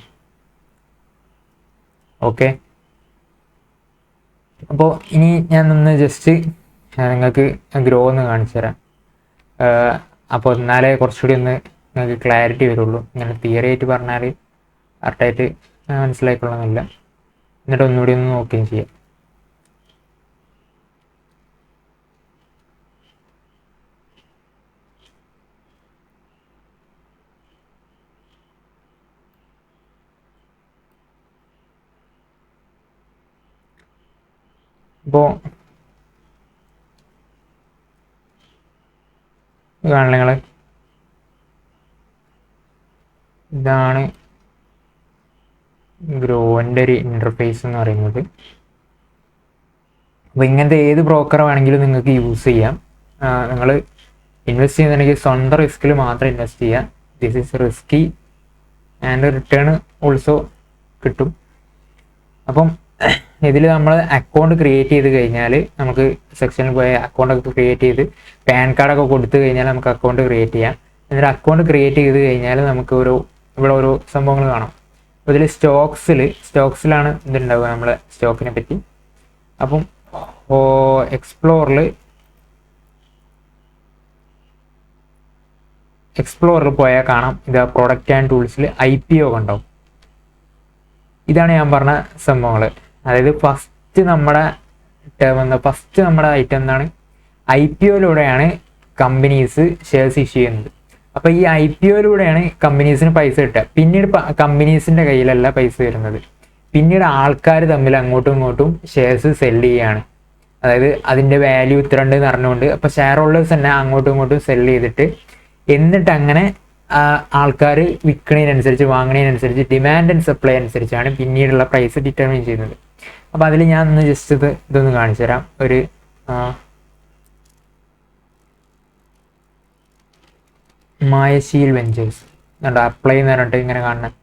ഓക്കെ, അപ്പോൾ ഇനി ഞാൻ ഒന്ന് ജസ്റ്റ് നിങ്ങൾക്ക് ഗ്രോ ഒന്ന് കാണിച്ചു തരാം. അപ്പോൾ എന്നാലേ കുറച്ചുകൂടി ഒന്ന് നിങ്ങൾക്ക് ക്ലാരിറ്റി വരുള്ളൂ. ഇങ്ങനെ തിയറി ആയിട്ട് പറഞ്ഞാൽ കറക്റ്റായിട്ട് മനസ്സിലായിക്കൊള്ളുന്നില്ല. എന്നിട്ട് ഒന്നുകൂടി ഒന്ന് നോക്കുകയും ചെയ്യാം. ഇപ്പോൾ കാണില്ല നിങ്ങൾ, ഇതാണ് ഗ്രോൻ്റെ ഒരു ഇൻ്റർഫേസ് എന്ന് പറയുന്നത്. അപ്പോൾ ഇങ്ങനത്തെ ഏത് ബ്രോക്കർ വേണമെങ്കിലും നിങ്ങൾക്ക് യൂസ് ചെയ്യാം. നിങ്ങൾ ഇൻവെസ്റ്റ് ചെയ്യുന്നുണ്ടെങ്കിൽ സ്വന്തം റിസ്കിൽ മാത്രം ഇൻവെസ്റ്റ് ചെയ്യുക. This is risky and return also കിട്ടും. അപ്പം ഇതിൽ നമ്മൾ അക്കൗണ്ട് ക്രിയേറ്റ് ചെയ്ത് കഴിഞ്ഞാൽ നമുക്ക് സെക്ഷനിൽ പോയ അക്കൗണ്ടൊക്കെ ക്രിയേറ്റ് ചെയ്ത് പാൻ കാർഡൊക്കെ കൊടുത്തു കഴിഞ്ഞാൽ നമുക്ക് അക്കൗണ്ട് ക്രിയേറ്റ് ചെയ്യാം. എന്നിട്ട് അക്കൗണ്ട് ക്രിയേറ്റ് ചെയ്ത് കഴിഞ്ഞാൽ നമുക്ക് ഇവിടെ ഓരോ സംഭവങ്ങൾ കാണാം. അപ്പോൾ ഇതിൽ സ്റ്റോക്സിലാണ് ഇതുണ്ടാവുക നമ്മളെ സ്റ്റോക്കിനെ പറ്റി. അപ്പം എക്സ്പ്ലോറിൽ പോയാൽ കാണാം ഇത് പ്രൊഡക്റ്റ് ആൻഡ് ടൂൾസിൽ IPO ഉണ്ടാവും. ഇതാണ് ഞാൻ പറഞ്ഞ സംഭവങ്ങൾ. അതായത് ഫസ്റ്റ് നമ്മുടെ ഐറ്റം എന്താണ്, IPOയിലൂടെയാണ് കമ്പനീസ് ഷെയർസ് ഇഷ്യൂ ചെയ്യുന്നത്. അപ്പോൾ ഈ IPOയിലൂടെയാണ് കമ്പനീസിന് പൈസ കിട്ടുക. പിന്നീട് കമ്പനീസിൻ്റെ കയ്യിലല്ല പൈസ വരുന്നത്, പിന്നീട് ആൾക്കാർ തമ്മിൽ അങ്ങോട്ടും ഇങ്ങോട്ടും ഷെയർസ് സെല്ല് ചെയ്യുകയാണ്. അതായത് അതിൻ്റെ വാല്യൂ ഇത്ര ഉണ്ട് എന്ന് അറിഞ്ഞുകൊണ്ട് അപ്പോൾ ഷെയർ ഹോൾഡേഴ്സ് തന്നെ അങ്ങോട്ടും ഇങ്ങോട്ടും സെല്ല് ചെയ്തിട്ട് എന്നിട്ട് അങ്ങനെ ആൾക്കാർ വിൽക്കണതിനനുസരിച്ച് വാങ്ങണതിനനുസരിച്ച് ഡിമാൻഡ് ആൻഡ് സപ്ലൈ അനുസരിച്ചാണ് പിന്നീടുള്ള പ്രൈസ് ഡിറ്റർമിൻ ചെയ്യുന്നത്. അപ്പോൾ അതിൽ ഞാൻ ഒന്ന് ജസ്റ്റ് ഇതൊന്ന് കാണിച്ചു തരാം. ഒരു മായശീൽ വെഞ്ചേഴ്സ് അപ്ലൈ എന്ന് പറഞ്ഞിട്ട് ഇങ്ങനെ കാണുന്നത്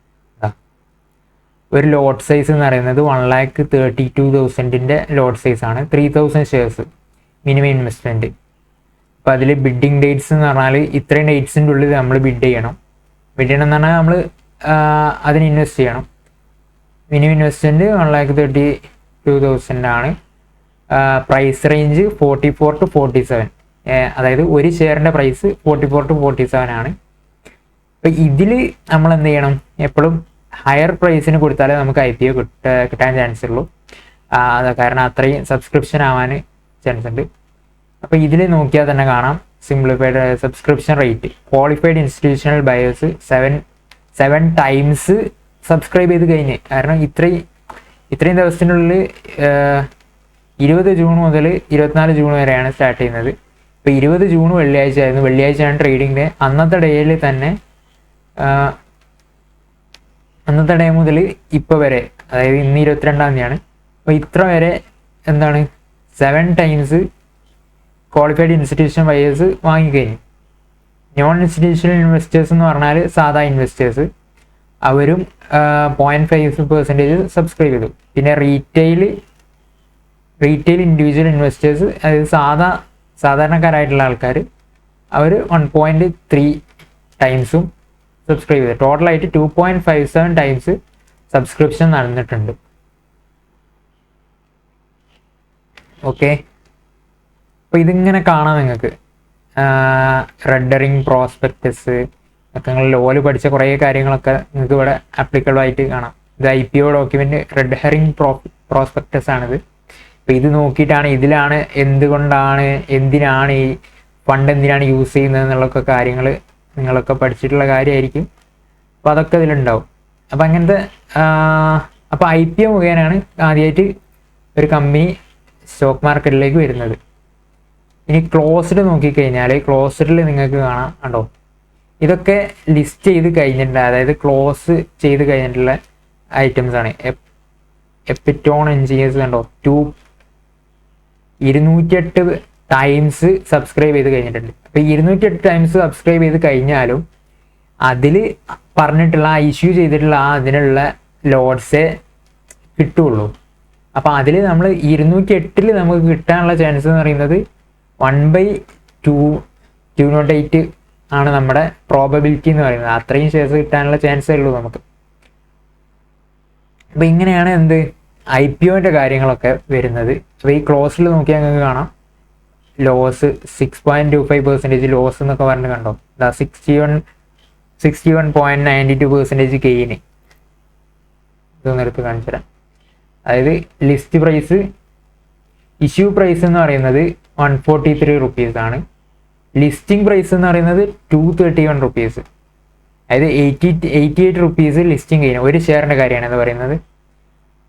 ഒരു ലോട്ട് സൈസ് എന്ന് പറയുന്നത് 1,32,000 ലോട്ട് സൈസാണ്. 3,000 ഷെയർസ് മിനിമം ഇൻവെസ്റ്റ്മെൻറ്റ്. അപ്പോൾ അതിൽ ബിഡിങ് ഡേറ്റ്സ് എന്ന് പറഞ്ഞാൽ ഇത്രയും ഡേറ്റ്സിൻ്റെ ഉള്ളിൽ നമ്മൾ ബിഡ് ചെയ്യണം എന്ന് പറഞ്ഞാൽ നമ്മൾ അതിന് ഇൻവെസ്റ്റ് ചെയ്യണം. മിനിമം ഇൻവെസ്റ്റ്മെൻറ്റ് 1,32,000 ആണ്. പ്രൈസ് റേഞ്ച് 44 to 47, അതായത് ഒരു ഷെയറിൻ്റെ പ്രൈസ് 44 to 47 ആണ്. അപ്പോൾ ഇതിൽ നമ്മൾ എന്ത് ചെയ്യണം, എപ്പോഴും ഹയർ പ്രൈസിന് കൊടുത്താലേ നമുക്ക് IPO കിട്ടാൻ ചാൻസ് ഉള്ളൂ. കാരണം അത്രയും സബ്സ്ക്രിപ്ഷൻ ആവാൻ ചാൻസ് ഉണ്ട്. അപ്പോൾ ഇതിൽ നോക്കിയാൽ തന്നെ കാണാം simplified subscription rate. Qualified institutional buyers 7 times subscribe ചെയ്ത് കഴിഞ്ഞ്. കാരണം ഇത്രയും ദിവസത്തിനുള്ളിൽ 20 ജൂൺ മുതൽ 24 ജൂൺ വരെയാണ് സ്റ്റാർട്ട് ചെയ്യുന്നത്. ഇപ്പോൾ 20 ജൂൺ വെള്ളിയാഴ്ച ആയിരുന്നു. വെള്ളിയാഴ്ചയാണ് ട്രേഡിംഗ് ഡേ. അന്നത്തെ ഡേയിൽ തന്നെ അന്നത്തെ ഡേ മുതൽ ഇപ്പോൾ വരെ, അതായത് ഇന്ന് 22-ാം തീയതിയാണ്. അപ്പോൾ ഇത്ര വരെ എന്താണ് 7 times ക്വാളിഫൈഡ് ഇൻസ്റ്റിറ്റ്യൂഷൻ ബയേഴ്സ് വാങ്ങിക്കഴിഞ്ഞു. നോൺ ഇൻസ്റ്റിറ്റ്യൂഷണൽ ഇൻവെസ്റ്റേഴ്സ് എന്ന് പറഞ്ഞാൽ സാധാ ഇൻവെസ്റ്റേഴ്സ്, അവരും 0.5% സബ്സ്ക്രൈബ് ചെയ്തു. പിന്നെ റീറ്റെയിൽ ഇൻഡിവിജ്വൽ ഇൻവെസ്റ്റേഴ്സ്, അതായത് സാധാരണക്കാരായിട്ടുള്ള ആൾക്കാർ, അവർ 1.3 times സബ്സ്ക്രൈബ് ചെയ്തു. ടോട്ടലായിട്ട് 2.57 times സബ്സ്ക്രിപ്ഷൻ നടന്നിട്ടുണ്ട്. ഓക്കെ, അപ്പോൾ ഇതിങ്ങനെ കാണാം നിങ്ങൾക്ക്. റെഡറിങ് പ്രോസ്പെക്ടസ് ഒക്കെ നിങ്ങൾ ലോല് പഠിച്ച കുറേ കാര്യങ്ങളൊക്കെ നിങ്ങൾക്ക് ഇവിടെ ആപ്ലിക്കബിൾ ആയിട്ട് കാണാം. ഇത് IPO document red herring prospectus ആണിത്. അപ്പോൾ ഇത് നോക്കിയിട്ടാണ് ഇതിലാണ് എന്തിനാണ് ഈ ഫണ്ട് എന്തിനാണ് യൂസ് ചെയ്യുന്നത് എന്നുള്ളൊക്കെ കാര്യങ്ങൾ നിങ്ങളൊക്കെ പഠിച്ചിട്ടുള്ള കാര്യമായിരിക്കും. അപ്പോൾ അതൊക്കെ ഇതിലുണ്ടാവും. അപ്പോൾ അങ്ങനത്തെ IPO മുഖേനയാണ് ആദ്യമായിട്ട് ഒരു കമ്പനി സ്റ്റോക്ക് മാർക്കറ്റിലേക്ക് വരുന്നത്. ഇനി ക്ലോസ്ഡ് നോക്കിക്കഴിഞ്ഞാൽ ക്ലോസ്ഡിൽ നിങ്ങൾക്ക് കാണാം കണ്ടോ, ഇതൊക്കെ ലിസ്റ്റ് ചെയ്ത് കഴിഞ്ഞിട്ടുണ്ട്. അതായത് ക്ലോസ് ചെയ്ത് കഴിഞ്ഞിട്ടുള്ള ഐറ്റംസ് ആണ്. എപ്പിറ്റോൺ എൻജിനിയേഴ്സ് കണ്ടോ 208 times സബ്സ്ക്രൈബ് ചെയ്ത് കഴിഞ്ഞിട്ടുണ്ട്. അപ്പോൾ 208 times സബ്സ്ക്രൈബ് ചെയ്ത് കഴിഞ്ഞാലും അതിൽ പറഞ്ഞിട്ടുള്ള ഇഷ്യൂ ചെയ്തിട്ടുള്ള അതിനുള്ള ലോഡ്സേ കിട്ടുള്ളൂ. അപ്പോൾ അതിൽ നമ്മൾ 208 നമുക്ക് കിട്ടാനുള്ള ചാൻസ് എന്ന് പറയുന്നത് 1/208 ആണ് നമ്മുടെ പ്രോബബിലിറ്റി എന്ന് പറയുന്നത്. അത്രയും ഷെയർസ് കിട്ടാനുള്ള ചാൻസേ ഉള്ളൂ നമുക്ക്. അപ്പോൾ ഇങ്ങനെയാണ് IPOൻ്റെ കാര്യങ്ങളൊക്കെ വരുന്നത്. അപ്പോൾ ഈ ക്ലോസിൽ നോക്കിയാൽ നിങ്ങൾക്ക് കാണാം ലോസ് 6.25% ലോസ് എന്നൊക്കെ പറഞ്ഞ് കണ്ടോ, 61.92% ഗെയിന്. ഇതൊന്നും എടുത്ത് കാണിച്ചു തരാം. അതായത് ലിസ്റ്റ് പ്രൈസ്, ഇഷ്യൂ പ്രൈസ് എന്ന് പറയുന്നത് 143 rupees ആണ്. ലിസ്റ്റിംഗ് പ്രൈസ് എന്ന് പറയുന്നത് 231 rupees. അതായത് 88 rupees ലിസ്റ്റിംഗ് കഴിഞ്ഞു. ഒരു ഷെയറിൻ്റെ കാര്യമാണ് ഇത് പറയുന്നത്.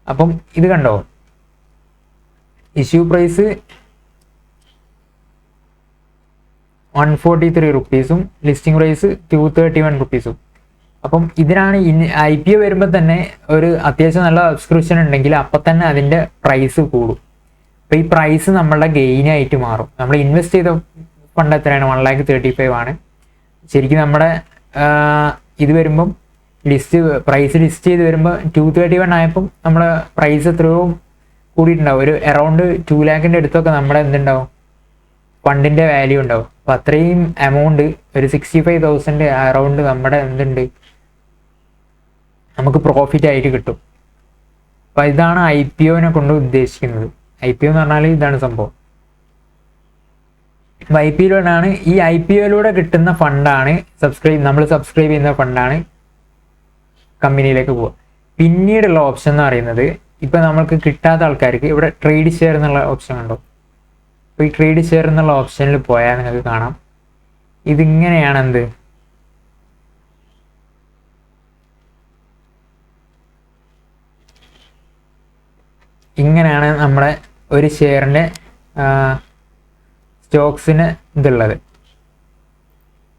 അപ്പം ഇത് കണ്ടോ, issue price 143 rupees listing price 231 rupees. അപ്പം ഇതിനാണ് IPO വരുമ്പോൾ തന്നെ ഒരു അത്യാവശ്യം നല്ല സബ്സ്ക്രിപ്ഷൻ ഉണ്ടെങ്കിൽ അപ്പം തന്നെ അതിൻ്റെ പ്രൈസ് കൂടും. അപ്പോൾ ഈ പ്രൈസ് നമ്മളുടെ ഗെയിനായിട്ട് മാറും. നമ്മൾ ഇൻവെസ്റ്റ് ചെയ്ത ഫണ്ട് എത്രയാണ്? 1,35,000 ആണ്. ശരിക്കും നമ്മുടെ ഇത് വരുമ്പം പ്രൈസ് ലിസ്റ്റ് ചെയ്ത് വരുമ്പോൾ 231 ആയപ്പം നമ്മുടെ പ്രൈസ് എത്രയോ കൂടിയിട്ടുണ്ടാവും. ഒരു അറൗണ്ട് 2 ലാഖിൻ്റെ അടുത്തൊക്കെ നമ്മുടെ എന്തുണ്ടാവും, ഫണ്ടിൻ്റെ വാല്യൂ ഉണ്ടാവും. അപ്പം അത്രയും എമൗണ്ട്, ഒരു 65,000 അറൗണ്ട് നമ്മുടെ എന്തുണ്ട്, നമുക്ക് പ്രോഫിറ്റ് ആയിട്ട് കിട്ടും. അപ്പം ഇതാണ് IPOനെ കൊണ്ട് ഉദ്ദേശിക്കുന്നത്. IPO എന്ന് പറഞ്ഞാൽ ഇതാണ് സംഭവം. അപ്പം IPOയിലാണ്, ഈ IPOയിലൂടെ കിട്ടുന്ന ഫണ്ടാണ് നമ്മൾ സബ്സ്ക്രൈബ് ചെയ്യുന്ന ഫണ്ടാണ് കമ്പനിയിലേക്ക് പോവുക. പിന്നീടുള്ള ഓപ്ഷൻ എന്ന് പറയുന്നത്, ഇപ്പം നമ്മൾക്ക് കിട്ടാത്ത ആൾക്കാർക്ക് ഇവിടെ ട്രേഡ് ഷെയർ എന്നുള്ള ഓപ്ഷൻ ഉണ്ടോ? അപ്പോൾ ഈ ട്രേഡ് ഷെയർ എന്നുള്ള ഓപ്ഷനിൽ പോയാൽ നിങ്ങൾക്ക് കാണാം ഇതിങ്ങനെയാണ്. എന്ത് ഇങ്ങനെയാണ് നമ്മുടെ ഒരു ഷെയറിൻ്റെ സ്റ്റോക്സിന് ഇതുള്ളത്.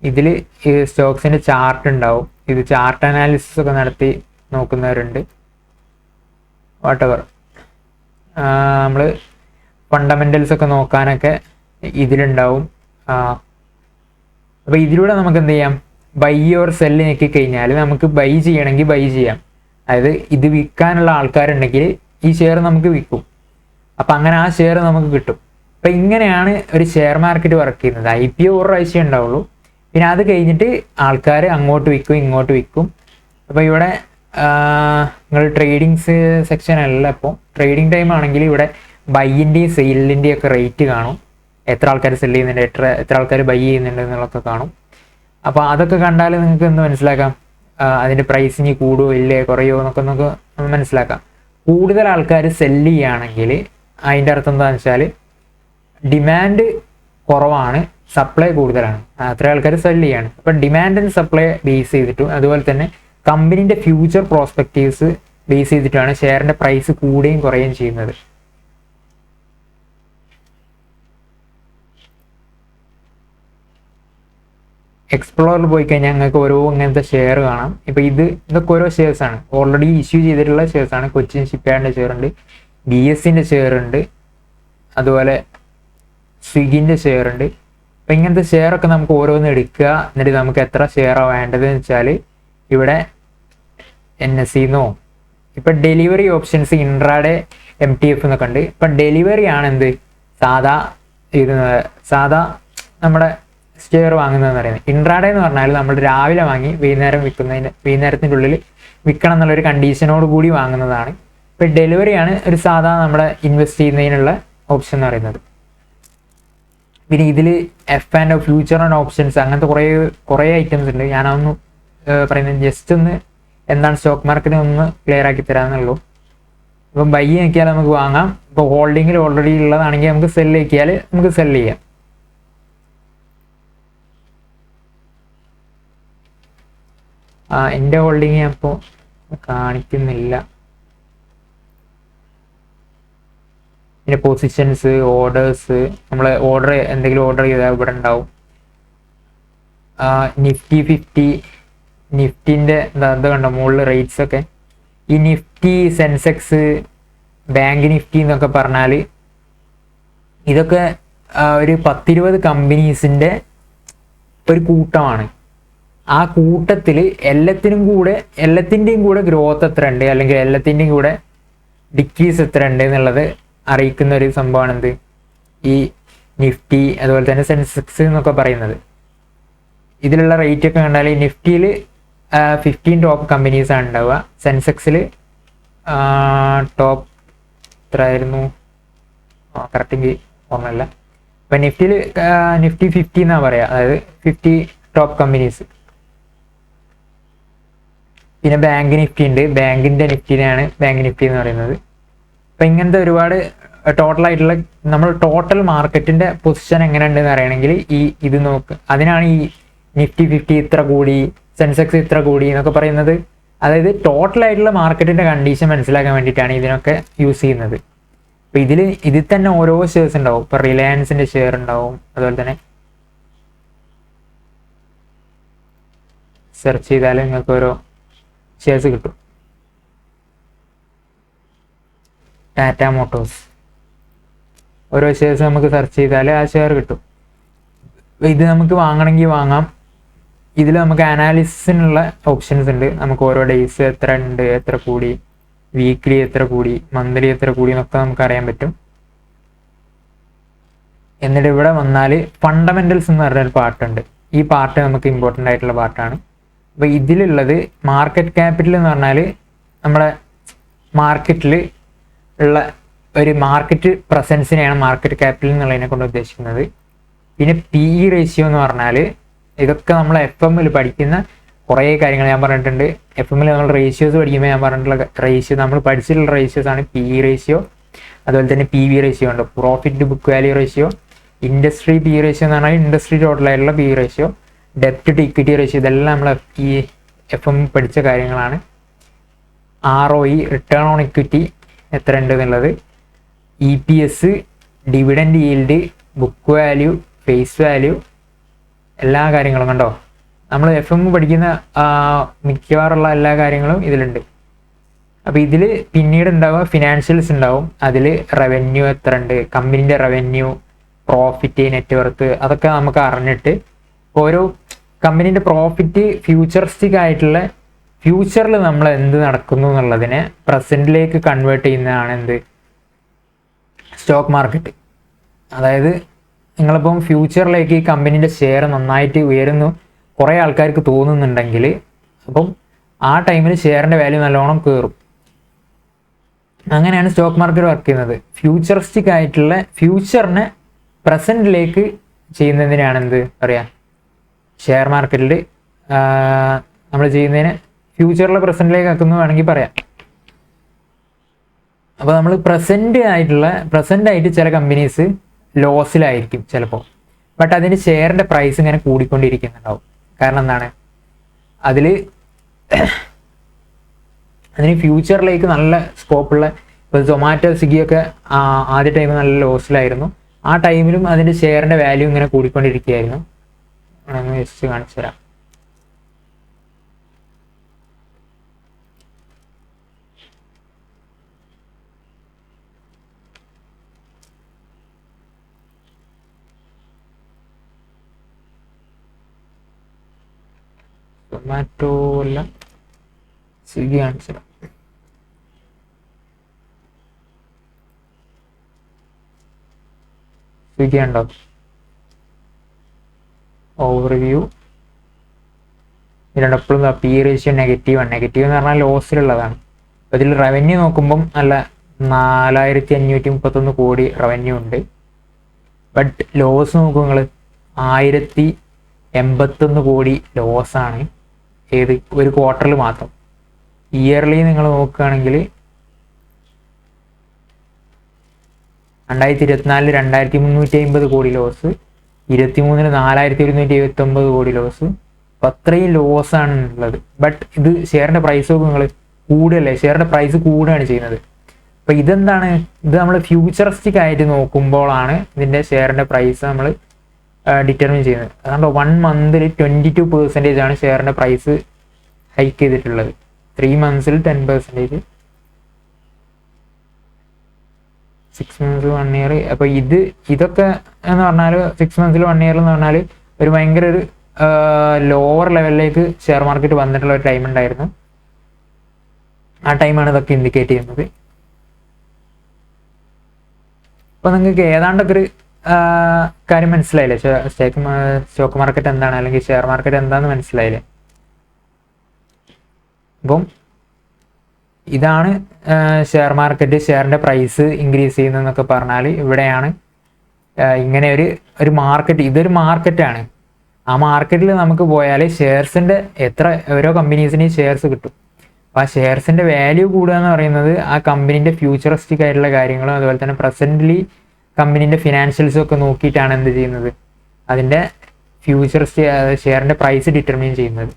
ഇതിൽ ഈ സ്റ്റോക്സിൻ്റെ ചാർട്ട് ഉണ്ടാവും. ഇത് ചാർട്ട് അനാലിസിസ് ഒക്കെ നടത്തി നോക്കുന്നവരുണ്ട്. വാട്ടെവർ നമ്മൾ ഫണ്ടമെൻ്റൽസ് ഒക്കെ നോക്കാനൊക്കെ ഇതിലുണ്ടാവും. അപ്പോൾ ഇതിലൂടെ നമുക്ക് എന്ത് ചെയ്യാം, ബൈ ഓർ സെല്ല് ഞെക്കി കഴിഞ്ഞാൽ നമുക്ക് ബൈ ചെയ്യണമെങ്കിൽ ബൈ ചെയ്യാം. അതായത് ഇത് വിൽക്കാനുള്ള ആൾക്കാരുണ്ടെങ്കിൽ ഈ ഷെയർ നമുക്ക് വിൽക്കും. അപ്പം അങ്ങനെ ആ ഷെയർ നമുക്ക് കിട്ടും. അപ്പം ഇങ്ങനെയാണ് ഒരു ഷെയർ മാർക്കറ്റ് വർക്ക് ചെയ്യുന്നത്. IPO ഒരു പ്രാവശ്യം ഉണ്ടാവുള്ളൂ. പിന്നെ അത് കഴിഞ്ഞിട്ട് ആൾക്കാർ അങ്ങോട്ട് വിൽക്കും, ഇങ്ങോട്ട് വിൽക്കും. അപ്പോൾ ഇവിടെ നിങ്ങൾ ട്രേഡിങ്സ് സെക്ഷൻ അല്ല. ഇപ്പോൾ ട്രേഡിംഗ് ടൈം ആണെങ്കിൽ ഇവിടെ ബൈയിൻ്റെയും സെയിലിൻ്റെയും ഒക്കെ റേറ്റ് കാണും. എത്ര ആൾക്കാർ സെല് ചെയ്യുന്നുണ്ട്, എത്ര ആൾക്കാർ ബൈ ചെയ്യുന്നുണ്ട് എന്നുള്ളതൊക്കെ കാണും. അപ്പോൾ അതൊക്കെ കണ്ടാൽ നിങ്ങൾക്ക് എന്ത് മനസ്സിലാക്കാം, അതിൻ്റെ പ്രൈസ് ഇനി കൂടുമോ ഇല്ലേ കുറയോ എന്നൊക്കെ നമുക്ക് മനസ്സിലാക്കാം. കൂടുതൽ ആൾക്കാർ സെല്ല് ചെയ്യുകയാണെങ്കിൽ അതിൻ്റെ അർത്ഥം എന്താണെന്ന് വെച്ചാൽ ഡിമാൻഡ് കുറവാണ്, സപ്ലൈ കൂടുതലാണ്. അത്ര ആൾക്കാർ സെല്ല് ചെയ്യാണ്. അപ്പം ഡിമാൻഡ് ആൻഡ് സപ്ലൈ ബേസ് ചെയ്തിട്ടും അതുപോലെ തന്നെ കമ്പനീൻ്റെ ഫ്യൂച്ചർ പ്രോസ്പെക്റ്റീവ്സ് ബേസ് ചെയ്തിട്ടാണ് ഷെയറിൻ്റെ പ്രൈസ് കൂടുകയും കുറയുകയും ചെയ്യുന്നത്. എക്സ്പ്ലോറിൽ പോയി കഴിഞ്ഞാൽ ഞങ്ങൾക്ക് ഓരോ ഇങ്ങനത്തെ ഷെയർ കാണാം. ഇപ്പോൾ ഇതൊക്കെ ഓരോ ഷെയർസാണ്, ഓൾറെഡി ഇഷ്യൂ ചെയ്തിട്ടുള്ള ഷെയർസാണ്. കൊച്ചിൻ ഷിപ്പ്യാർഡിൻ്റെ ഷെയർ ഉണ്ട്, BSEൻ്റെ ഷെയർ ഉണ്ട്, അതുപോലെ സ്വിഗ്ഗിൻ്റെ ഷെയർ ഉണ്ട്. അപ്പം ഇങ്ങനത്തെ ഷെയറൊക്കെ നമുക്ക് ഓരോന്ന് എടുക്കുക. എന്നിട്ട് നമുക്ക് എത്ര ഷെയറാണ് വേണ്ടതെന്ന് വെച്ചാൽ ഇവിടെ NSE-ന്നോ, ഇപ്പം ഡെലിവറി ഓപ്ഷൻസ് ഇൻട്രാഡേ MTF എന്നൊക്കെ ഉണ്ട്. ഇപ്പം ഡെലിവറി ആണ് എന്ത് സാധാ നമ്മുടെ ഷെയർ വാങ്ങുന്നതെന്ന് പറയുന്നത്. ഇൻട്രാഡേ എന്ന് പറഞ്ഞാൽ നമ്മൾ രാവിലെ വാങ്ങി വൈകുന്നേരത്തിൻ്റെ ഉള്ളിൽ വിൽക്കണം എന്നുള്ളൊരു കണ്ടീഷനോട് കൂടി വാങ്ങുന്നതാണ്. ഇപ്പം ഡെലിവറിയാണ് ഒരു സാധാ നമ്മുടെ ഇൻവെസ്റ്റ് ചെയ്യുന്നതിനുള്ള ഓപ്ഷൻ എന്ന് പറയുന്നത്. പിന്നെ ഇതിൽ F&O ഫ്യൂച്ചർ ആൻഡ് ഓപ്ഷൻസ് അങ്ങനത്തെ കുറേ ഐറ്റംസ് ഉണ്ട്. ഞാനതൊന്നും പറയുന്നത് ജസ്റ്റ് ഒന്ന് എന്താണ് സ്റ്റോക്ക് മാർക്കറ്റ് ഒന്ന് ക്ലിയർ ആക്കി തരാമെന്നുള്ളൂ. ഇപ്പം ബൈ നോക്കിയാൽ നമുക്ക് വാങ്ങാം. ഇപ്പോൾ ഹോൾഡിങ്ങിൽ ഓൾറെഡി ഉള്ളതാണെങ്കിൽ നമുക്ക് സെല്ല് നോക്കിയാൽ നമുക്ക് സെല്ല് ചെയ്യാം. എൻ്റെ ഹോൾഡിങ് ഞാൻ ഇപ്പോൾ കാണിക്കുന്നില്ല. പിന്നെ പൊസിഷൻസ്, ഓർഡേഴ്സ്, നമ്മൾ എന്തെങ്കിലും ഓർഡർ ചെയ്താൽ ഇവിടെ ഉണ്ടാവും. Nifty 50, നിഫ്റ്റിൻ്റെ എന്താ കണ്ടോ മുകളിൽ റേറ്റ്സ് ഒക്കെ. ഈ നിഫ്റ്റി, സെൻസെക്സ്, ബാങ്ക് നിഫ്റ്റി എന്നൊക്കെ പറഞ്ഞാൽ ഇതൊക്കെ ഒരു 10-20 കമ്പനീസിൻ്റെ ഒരു കൂട്ടമാണ്. ആ കൂട്ടത്തിൽ എല്ലാത്തിൻ്റെയും കൂടെ ഗ്രോത്ത് എത്ര ഉണ്ട്, അല്ലെങ്കിൽ എല്ലാത്തിൻ്റെയും കൂടെ ഡിക്രീസ് എത്ര ഉണ്ട് എന്നുള്ളത് അറിയിക്കുന്ന ഒരു സംഭവമാണ് എന്ത്, ഈ നിഫ്റ്റി അതുപോലെ തന്നെ സെൻസെക്സ് എന്നൊക്കെ പറയുന്നത്. ഇതിലുള്ള റേറ്റ് ഒക്കെ കണ്ടാൽ നിഫ്റ്റിയിൽ 15 ടോപ്പ് കമ്പനീസാണ് ഉണ്ടാവുക. സെൻസെക്സിൽ ടോപ്പ് എത്ര ആയിരുന്നു കറക്റ്റ് ഓർമ്മയില്ല. അപ്പം നിഫ്റ്റി 50 എന്നാണ് പറയുക, അതായത് 50 ടോപ്പ് കമ്പനീസ്. പിന്നെ ബാങ്ക് നിഫ്റ്റി ഉണ്ട്, ബാങ്കിൻ്റെ നിഫ്റ്റിനെയാണ് ബാങ്ക് നിഫ്റ്റി എന്ന് പറയുന്നത്. അപ്പം ഇങ്ങനത്തെ ഒരുപാട് ടോട്ടലായിട്ടുള്ള നമ്മൾ ടോട്ടൽ മാർക്കറ്റിൻ്റെ പൊസിഷൻ എങ്ങനെ ഉണ്ടെന്ന് അറിയണമെങ്കിൽ ഇത് നോക്ക്. അതിനാണ് ഈ നിഫ്റ്റി 50 ഇത്ര കൂടി, സെൻസെക്സ് ഇത്ര കൂടി എന്നൊക്കെ പറയുന്നത്. അതായത് ടോട്ടലായിട്ടുള്ള മാർക്കറ്റിൻ്റെ കണ്ടീഷൻ മനസ്സിലാക്കാൻ വേണ്ടിയിട്ടാണ് ഇതിനൊക്കെ യൂസ് ചെയ്യുന്നത്. അപ്പോൾ ഇതിൽ തന്നെ ഓരോ ഷെയർസ് ഉണ്ടാവും. ഇപ്പോൾ റിലയൻസിൻ്റെ ഷെയർ ഉണ്ടാവും, അതുപോലെ തന്നെ സെർച്ച് ചെയ്താൽ നിങ്ങൾക്ക് ഓരോ ഷെയർസ് കിട്ടും. ടാറ്റ മോട്ടോഴ്സ്, ഓരോ ഷെയർസ് നമുക്ക് സെർച്ച് ചെയ്താൽ ആ ഷെയർ കിട്ടും. ഇത് നമുക്ക് വാങ്ങണമെങ്കിൽ വാങ്ങാം. ഇതിൽ നമുക്ക് അനാലിസിസിനുള്ള ഓപ്ഷൻസ് ഉണ്ട്. നമുക്ക് ഓരോ ഡേയ്സ് എത്ര ഉണ്ട്, എത്ര കൂടി, വീക്ക്ലി എത്ര കൂടി, മന്ത്ലി എത്ര കൂടി എന്നൊക്കെ നമുക്ക് അറിയാൻ പറ്റും. എന്നിട്ട് ഇവിടെ വന്നാൽ ഫണ്ടമെന്റൽസ് എന്ന് പറഞ്ഞൊരു പാർട്ടുണ്ട്. ഈ പാർട്ട് നമുക്ക് ഇമ്പോർട്ടൻ്റ് ആയിട്ടുള്ള പാർട്ടാണ്. അപ്പോൾ ഇതിലുള്ളത് മാർക്കറ്റ് ക്യാപിറ്റൽ എന്ന് പറഞ്ഞാൽ നമ്മുടെ മാർക്കറ്റിൽ ഉള്ള ഒരു മാർക്കറ്റ് പ്രസൻസിനെയാണ് മാർക്കറ്റ് ക്യാപിറ്റൽ എന്നുള്ളതിനെ കൊണ്ട് ഉദ്ദേശിക്കുന്നത്. പിന്നെ PE റേഷ്യോ എന്ന് പറഞ്ഞാൽ ഇതൊക്കെ നമ്മൾ FM-ൽ പഠിക്കുന്ന കുറേ കാര്യങ്ങൾ ഞാൻ പറഞ്ഞിട്ടുണ്ട്. FM-ൽ നമ്മൾ റേഷ്യോസ് പഠിക്കുമ്പോൾ ഞാൻ പറഞ്ഞിട്ടുള്ള റേഷ്യോ, നമ്മൾ പഠിച്ചിട്ടുള്ള റേഷ്യോസ് ആണ് PE റേഷ്യോ, അതുപോലെ തന്നെ PV റേഷ്യോ ഉണ്ട്, profit to book value ratio, industry PE ratio എന്ന് പറഞ്ഞാൽ ഇൻഡസ്ട്രി ടോട്ടലായിട്ടുള്ള PE റേഷ്യോ, ഡെപ്റ്റ് ടു ഇക്വിറ്റി റേഷ്യോ, ഇതെല്ലാം നമ്മൾ ഈ FM പഠിച്ച കാര്യങ്ങളാണ്. ROE, റിട്ടേൺ ഓൺ ഇക്വിറ്റി എത്ര ഉണ്ട് എന്നുള്ളത്, EPS, dividend yield, book value, face value, എല്ലാ കാര്യങ്ങളും കണ്ടോ. നമ്മൾ FM പഠിക്കുന്ന മിക്കവാറുള്ള എല്ലാ കാര്യങ്ങളും ഇതിലുണ്ട്. അപ്പോൾ ഇതിൽ പിന്നീട് ഉണ്ടാവുക ഫിനാൻഷ്യൽസ് ഉണ്ടാവും. അതിൽ റവന്യൂ എത്ര ഉണ്ട്, കമ്പനീൻ്റെ റവന്യൂ, പ്രോഫിറ്റ്, നെറ്റ്വർത്ത്, അതൊക്കെ നമുക്ക് അറിഞ്ഞിട്ട് ഓരോ കമ്പനീൻ്റെ പ്രോഫിറ്റ് ഫ്യൂച്ചറിസ്റ്റിക് ആയിട്ടുള്ള ഫ്യൂച്ചറിൽ നമ്മൾ എന്ത് നടക്കുന്നു എന്നുള്ളതിനെ പ്രസൻറ്റിലേക്ക് കൺവേർട്ട് ചെയ്യുന്നതാണ് എന്ത്, സ്റ്റോക്ക് മാർക്കറ്റ്. അതായത് നിങ്ങളിപ്പം ഫ്യൂച്ചറിലേക്ക് ഈ കമ്പനീൻ്റെ ഷെയർ നന്നായിട്ട് ഉയരുന്നു കുറേ ആൾക്കാർക്ക് തോന്നുന്നുണ്ടെങ്കിൽ അപ്പം ആ ടൈമിൽ ഷെയറിൻ്റെ വാല്യൂ നല്ലോണം കയറും. അങ്ങനെയാണ് സ്റ്റോക്ക് മാർക്കറ്റ് വർക്ക് ചെയ്യുന്നത്. ഫ്യൂച്ചറിസ്റ്റിക് ആയിട്ടുള്ള ഫ്യൂച്ചറിനെ പ്രസൻറ്റിലേക്ക് ചെയ്യുന്നതിനാണ് എന്ത് പറയുക, ഷെയർ മാർക്കറ്റിൽ നമ്മൾ ചെയ്യുന്നതിന് ഫ്യൂച്ചറിലെ പ്രസൻറ്റിലേക്ക് ആക്കുന്നു വേണമെങ്കിൽ പറയാം. അപ്പോൾ നമ്മൾ പ്രസൻ്റ് ആയിട്ട് ചില കമ്പനീസ് ലോസിലായിരിക്കും ചിലപ്പോൾ, ബട്ട് അതിൻ്റെ ഷെയറിൻ്റെ പ്രൈസ് ഇങ്ങനെ കൂടിക്കൊണ്ടിരിക്കുന്നുണ്ടാവും. കാരണം എന്താണ്, അതിന് ഫ്യൂച്ചറിലേക്ക് നല്ല സ്കോപ്പുള്ള, ഇപ്പോൾ സൊമാറ്റോ, സ്വിഗ്ഗിയൊക്കെ ആദ്യ ടൈം നല്ല ലോസിലായിരുന്നു. ആ ടൈമിലും അതിൻ്റെ ഷെയറിൻ്റെ വാല്യൂ ഇങ്ങനെ കൂടിക്കൊണ്ടിരിക്കുകയായിരുന്നു. ജസ്റ്റ് കാണിച്ചു തരാം. സൊമാറ്റോ അല്ല, സ്വിഗ്ഗി കാണിച്ചു തരാം. സ്വിഗ്ഗി ഉണ്ടോ, ഓവർവ്യൂ, ഇതിലെപ്പോഴും PE റേഷ്യോ നെഗറ്റീവ് എന്ന് പറഞ്ഞാൽ ലോസിലുള്ളതാണ്. അപ്പോൾ ഇതിൽ റവന്യൂ നോക്കുമ്പം നല്ല 4531 കോടി റവന്യൂ ഉണ്ട്. ബട്ട് ലോസ് നോക്കും നിങ്ങൾ, 1081 കോടി ലോസാണ്. ഏത് ഒരു ക്വാർട്ടറിൽ മാത്രം. ഇയർലി നിങ്ങൾ നോക്കുകയാണെങ്കിൽ 2024 2350 കോടി ലോസ്, 23 4179 കോടി ലോസ്. അപ്പം അത്രയും ലോസാണ് ഉള്ളത്. ബട്ട് ഇത് ഷെയറിൻ്റെ പ്രൈസ് നോക്കും നിങ്ങൾ, കൂടുകയല്ലേ, ഷെയറിൻ്റെ പ്രൈസ് കൂടുകയാണ് ചെയ്യുന്നത്. അപ്പം ഇതെന്താണ്, ഇത് നമ്മൾ ഫ്യൂച്ചറിസ്റ്റിക് ആയിട്ട് നോക്കുമ്പോഴാണ് ഇതിൻ്റെ ഷെയറിൻ്റെ പ്രൈസ് നമ്മൾ ഡിറ്റർമിൻ ചെയ്യുന്നത്. അതുകൊണ്ട് 1 മന്തിൽ 22% ആണ് ഷെയറിൻ്റെ പ്രൈസ് ഹൈക്ക് ചെയ്തിട്ടുള്ളത്. 3 മന്ത്സിൽ 10%, 6 മന്ത്സ് 1 ഇയർ. അപ്പോൾ ഇതൊക്കെ എന്ന് പറഞ്ഞാൽ 6 മന്ത്സിൽ 1 ഇയർ എന്ന് പറഞ്ഞാൽ ഒരു ഭയങ്കര ഒരു ലോവർ ലെവലിലേക്ക് ഷെയർ മാർക്കറ്റ് വന്നിട്ടുള്ള ഒരു ടൈം ഉണ്ടായിരുന്നു. ആ ടൈമാണ് ഇതൊക്കെ ഇൻഡിക്കേറ്റ് ചെയ്യുന്നത്. അപ്പോൾ നിങ്ങൾക്ക് ഏതാണ്ടൊക്കെ ഒരു കാര്യം മനസ്സിലായില്ലേ, സ്റ്റോക്ക് മാർക്കറ്റ് എന്താണ് അല്ലെങ്കിൽ ഷെയർ മാർക്കറ്റ് എന്താണെന്ന് മനസ്സിലായില്ലേ. അപ്പം ഇതാണ് ഷെയർ മാർക്കറ്റ്, ഷെയറിൻ്റെ പ്രൈസ് ഇൻക്രീസ് ചെയ്യുന്നതെന്നൊക്കെ പറഞ്ഞാൽ ഇവിടെയാണ് ഇങ്ങനെ ഒരു മാർക്കറ്റ്, ഇതൊരു മാർക്കറ്റാണ്. ആ മാർക്കറ്റിൽ നമുക്ക് പോയാൽ ഷെയർസിൻ്റെ ഓരോ കമ്പനീസിനെയും ഷെയർസ് കിട്ടും. അപ്പോൾ ആ ഷെയർസിൻ്റെ വാല്യൂ കൂടുക എന്ന് പറയുന്നത് ആ കമ്പനീൻ്റെ ഫ്യൂച്ചറിസ്റ്റിക് ആയിട്ടുള്ള കാര്യങ്ങളും അതുപോലെ തന്നെ പ്രസൻ്റ്ലി കമ്പനീൻ്റെ ഫിനാൻഷ്യൽസും ഒക്കെ നോക്കിയിട്ടാണ് എന്ത് ചെയ്യുന്നത്, അതിൻ്റെ ഷെയറിൻ്റെ പ്രൈസ് ഡിറ്റർമിൻ ചെയ്യുന്നത്.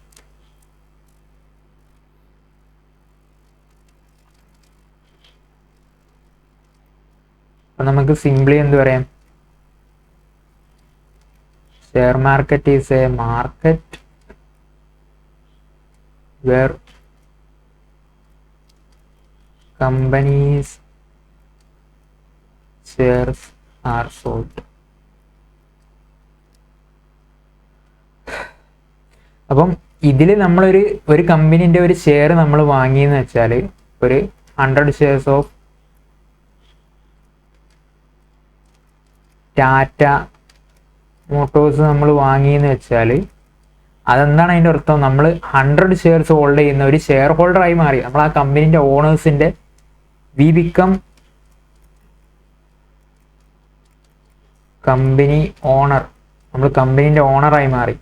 അപ്പം നമുക്ക് സിംപ്ലി എന്ത് പറയാം, share market is A market where companies shares are sold. അപ്പം ഇതിൽ ഒരു കമ്പനീൻ്റെ ഒരു ഷെയർ നമ്മൾ വാങ്ങിയെന്ന് വെച്ചാൽ ഒരു 100 shares ഓഫ് ടാറ്റ മോട്ടോഴ്സ് നമ്മൾ വാങ്ങിയെന്ന് വെച്ചാൽ അതെന്താണ് അതിൻ്റെ അർത്ഥം? നമ്മൾ 100 shares ഹോൾഡ് ചെയ്യുന്ന ഒരു ഷെയർ ഹോൾഡറായി മാറി. നമ്മൾ ആ കമ്പനീൻ്റെ ഓണേഴ്സിൻ്റെ വി ബിക്കം കമ്പനി ഓണർ. നമ്മൾ കമ്പനീൻ്റെ ഓണറായി മാറി,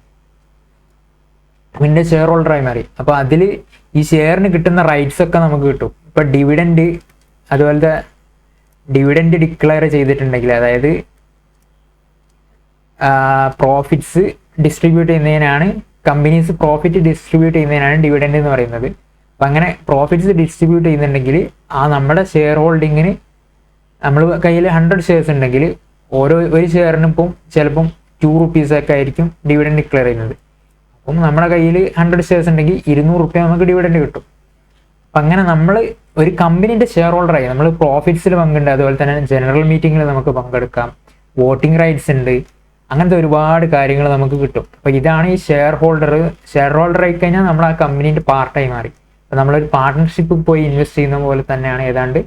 കമ്പനീൻ്റെ ഷെയർ ഹോൾഡറായി മാറി. അപ്പോൾ അതിൽ ഈ ഷെയറിന് കിട്ടുന്ന റൈറ്റ്സ് ഒക്കെ നമുക്ക് കിട്ടും. ഇപ്പോൾ ഡിവിഡൻഡ്, അതുപോലത്തെ ഡിവിഡൻഡ് ഡിക്ലെയർ ചെയ്തിട്ടുണ്ടെങ്കിൽ, അതായത് പ്രോഫിറ്റ്സ് ഡിസ്ട്രിബ്യൂട്ട് ചെയ്യുന്നതിനാണ്, കമ്പനീസ് പ്രോഫിറ്റ് ഡിസ്ട്രിബ്യൂട്ട് ചെയ്യുന്നതിനാണ് ഡിവിഡൻഡ് എന്ന് പറയുന്നത്. അപ്പം അങ്ങനെ പ്രോഫിറ്റ്സ് ഡിസ്ട്രിബ്യൂട്ട് ചെയ്യുന്നുണ്ടെങ്കിൽ നമ്മുടെ ഷെയർ ഹോൾഡിങ്ങിന്, നമ്മൾ കയ്യിൽ 100 shares ഉണ്ടെങ്കിൽ ഒരു ഷെയറിനും ഇപ്പം ചിലപ്പം 2 rupees ഒക്കെ ആയിരിക്കും ഡിവിഡൻഡ് ഡിക്ലെയർ ചെയ്യുന്നത്. അപ്പം നമ്മുടെ കയ്യിൽ 100 shares ഉണ്ടെങ്കിൽ 200 രൂപ നമുക്ക് ഡിവിഡൻഡ് കിട്ടും. അപ്പം അങ്ങനെ നമ്മൾ ഒരു കമ്പനീൻ്റെ ഷെയർ ഹോൾഡറായി. നമ്മൾ പ്രോഫിറ്റ്സിൽ പങ്കുണ്ട്, അതുപോലെ തന്നെ ജനറൽ മീറ്റിങ്ങിൽ നമുക്ക് പങ്കെടുക്കാം, വോട്ടിംഗ് റൈറ്റ്സ് ഉണ്ട്, അങ്ങനത്തെ ഒരുപാട് കാര്യങ്ങൾ നമുക്ക് കിട്ടും. അപ്പോൾ ഇതാണ് ഈ ഷെയർ ഹോൾഡർ. ഷെയർ ഹോൾഡർ ആയി കഴിഞ്ഞാൽ നമ്മൾ ആ കമ്പനീൻ്റെ പാർട്ടായി മാറി. അപ്പോൾ നമ്മളൊരു പാർട്ട്ണർഷിപ്പ് പോയി ഇൻവെസ്റ്റ് ചെയ്യുന്ന പോലെ തന്നെയാണ് ഏതാണ്ട്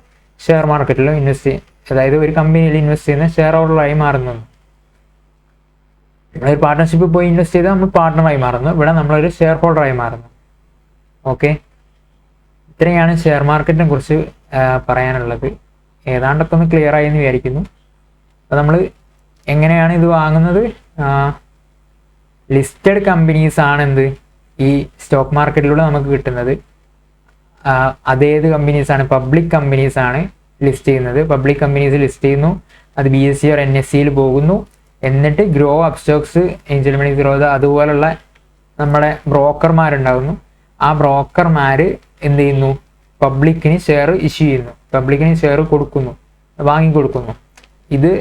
ഷെയർ മാർക്കറ്റിൽ അതായത് ഒരു കമ്പനിയിൽ ഇൻവെസ്റ്റ് ചെയ്യുന്ന ഷെയർ ഹോൾഡറായി മാറുന്നത്. നമ്മളൊരു പാർട്ട്ണർഷിപ്പ് പോയി ഇൻവെസ്റ്റ് ചെയ്താൽ നമ്മൾ പാർട്ട്ണറായി മാറുന്നു, ഇവിടെ നമ്മളൊരു ഷെയർ ഹോൾഡറായി മാറുന്നു. ഓക്കെ, ഇത്രയാണ് ഷെയർ മാർക്കറ്റിനെ കുറിച്ച് പറയാനുള്ളത്. ഏതാണ്ടൊക്കെ ഒന്ന് ക്ലിയർ ആയി എന്ന് വിചാരിക്കുന്നു. അപ്പോൾ നമ്മൾ എങ്ങനെയാണ് ഇത് വാങ്ങുന്നത്? ലിസ്റ്റഡ് കമ്പനീസ് ആണ് എന്ത് ഈ സ്റ്റോക്ക് മാർക്കറ്റിലൂടെ നമുക്ക് കിട്ടുന്നത്. അതേത് കമ്പനീസാണ്? പബ്ലിക് കമ്പനീസാണ് ലിസ്റ്റ് ചെയ്യുന്നത്. പബ്ലിക് കമ്പനീസ് ലിസ്റ്റ് ചെയ്യുന്നു, അത് BSE or NSEയിൽ പോകുന്നു. എന്നിട്ട് ഗ്രോ അപ് സ്റ്റോക്സ്, ഏഞ്ചൽ മണി, സീറോദ, അതുപോലുള്ള നമ്മുടെ ബ്രോക്കർമാരുണ്ടാകുന്നു. ആ ബ്രോക്കർമാർ എന്ത് ചെയ്യുന്നു? പബ്ലിക്കിന് ഷെയർ ഇഷ്യൂ ചെയ്യുന്നു, പബ്ലിക്കിന് ഷെയർ കൊടുക്കുന്നു, വാങ്ങിക്കൊടുക്കുന്നു. ഇത്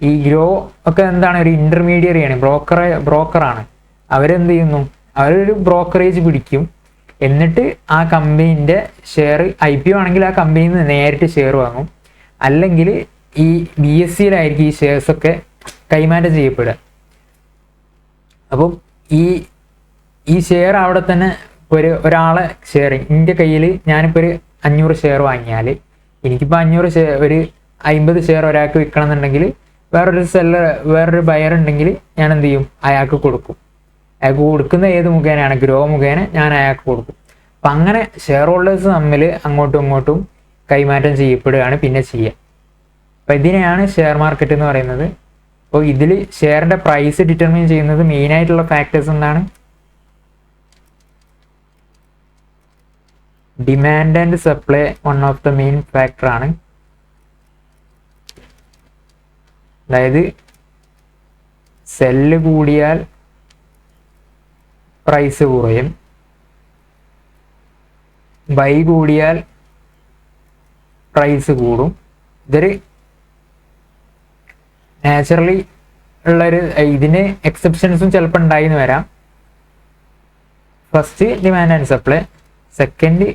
ഈ ഗ്രോ ഒക്കെ എന്താണ്? ഒരു ഇൻ്റർമീഡിയറിയാണ്, ബ്രോക്കറാണ്. അവരെന്ത് ചെയ്യുന്നു? അവരൊരു ബ്രോക്കറേജ് പിടിക്കും. എന്നിട്ട് ആ കമ്പനീൻ്റെ ഷെയർ IPO ആണെങ്കിൽ ആ കമ്പനിയിൽ നിന്ന് നേരിട്ട് ഷെയർ വാങ്ങും, അല്ലെങ്കിൽ ഈ BSEയിലായിരിക്കും ഈ ഷെയർസൊക്കെ കൈമാറ്റം ചെയ്യപ്പെടുക. അപ്പം ഈ ഷെയർ അവിടെ തന്നെ ഒരാളെ ഷെയർ, എൻ്റെ കയ്യിൽ ഞാനിപ്പോൾ ഒരു 500 ഷെയർ വാങ്ങിയാൽ എനിക്കിപ്പോൾ 500 ഷെയർ, ഒരു 50 ഷെയർ ഒരാൾക്ക് വിൽക്കണം എന്നുണ്ടെങ്കിൽ വേറൊരു ബയർ ഉണ്ടെങ്കിൽ ഞാൻ എന്ത് ചെയ്യും? അയാൾക്ക് കൊടുക്കും. അയാൾക്ക് കൊടുക്കുന്ന ഏത് മുഖേനയാണ്? ഗ്രോ മുഖേന ഞാൻ അയാൾക്ക് കൊടുക്കും. അപ്പം അങ്ങനെ ഷെയർ ഹോൾഡേഴ്സ് തമ്മിൽ അങ്ങോട്ടും ഇങ്ങോട്ടും കൈമാറ്റം ചെയ്യപ്പെടുകയാണ് പിന്നെ ചെയ്യുക. അപ്പം ഇതിനെയാണ് ഷെയർ മാർക്കറ്റ് എന്ന് പറയുന്നത്. അപ്പോൾ ഇതിൽ ഷെയറിൻ്റെ പ്രൈസ് ഡിറ്റർമിൻ ചെയ്യുന്നത് മെയിനായിട്ടുള്ള ഫാക്ടേഴ്സ് എന്താണ്? Demand and supply one of the main ഫാക്ടറാണ്. അതായത് സെല്ല് കൂടിയാൽ പ്രൈസ് കുറയും, ബൈ കൂടിയാൽ പ്രൈസ് കൂടും. ഇതൊരു നാച്ചുറലി ഉള്ളൊരു, ഇതിന് എക്സെപ്ഷൻസും ചിലപ്പോൾ ഉണ്ടായിന്ന് വരാം. First demand and supply, second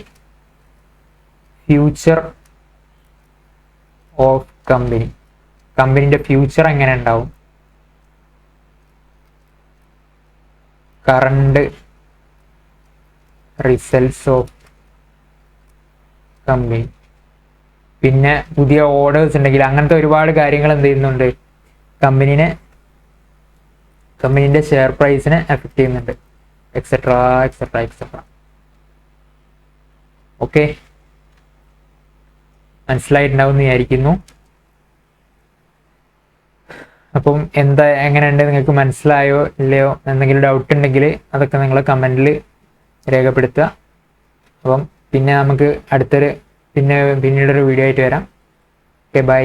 future of കമ്പനീൻ്റെ ഫ്യൂച്ചർ എങ്ങനെ ഉണ്ടാവും, കറണ്ട് റിസൾട്ട്സ് ഓഫ് കമ്പനി, പിന്നെ പുതിയ ഓർഡേഴ്സ് ഉണ്ടെങ്കിൽ അങ്ങനത്തെ ഒരുപാട് കാര്യങ്ങൾ എന്ത് ചെയ്യുന്നുണ്ട്? കമ്പനീൻ്റെ ഷെയർ പ്രൈസിനെ എഫക്റ്റ് ചെയ്യുന്നുണ്ട്, എക്സെട്രാ എക്സെട്രാ എക്സെട്രാ. ഓക്കെ, മനസ്സിലായിട്ടുണ്ടാവും എന്ന് വിചാരിക്കുന്നു. അപ്പം എങ്ങനെയുണ്ട്, നിങ്ങൾക്ക് മനസ്സിലായോ ഇല്ലയോ? എന്തെങ്കിലും ഡൗട്ട് ഉണ്ടെങ്കിൽ അതൊക്കെ നിങ്ങൾ കമൻറ്റിൽ രേഖപ്പെടുത്തുക. അപ്പം പിന്നെ നമുക്ക് പിന്നീടൊരു വീഡിയോ ആയിട്ട് വരാം. Okay, by.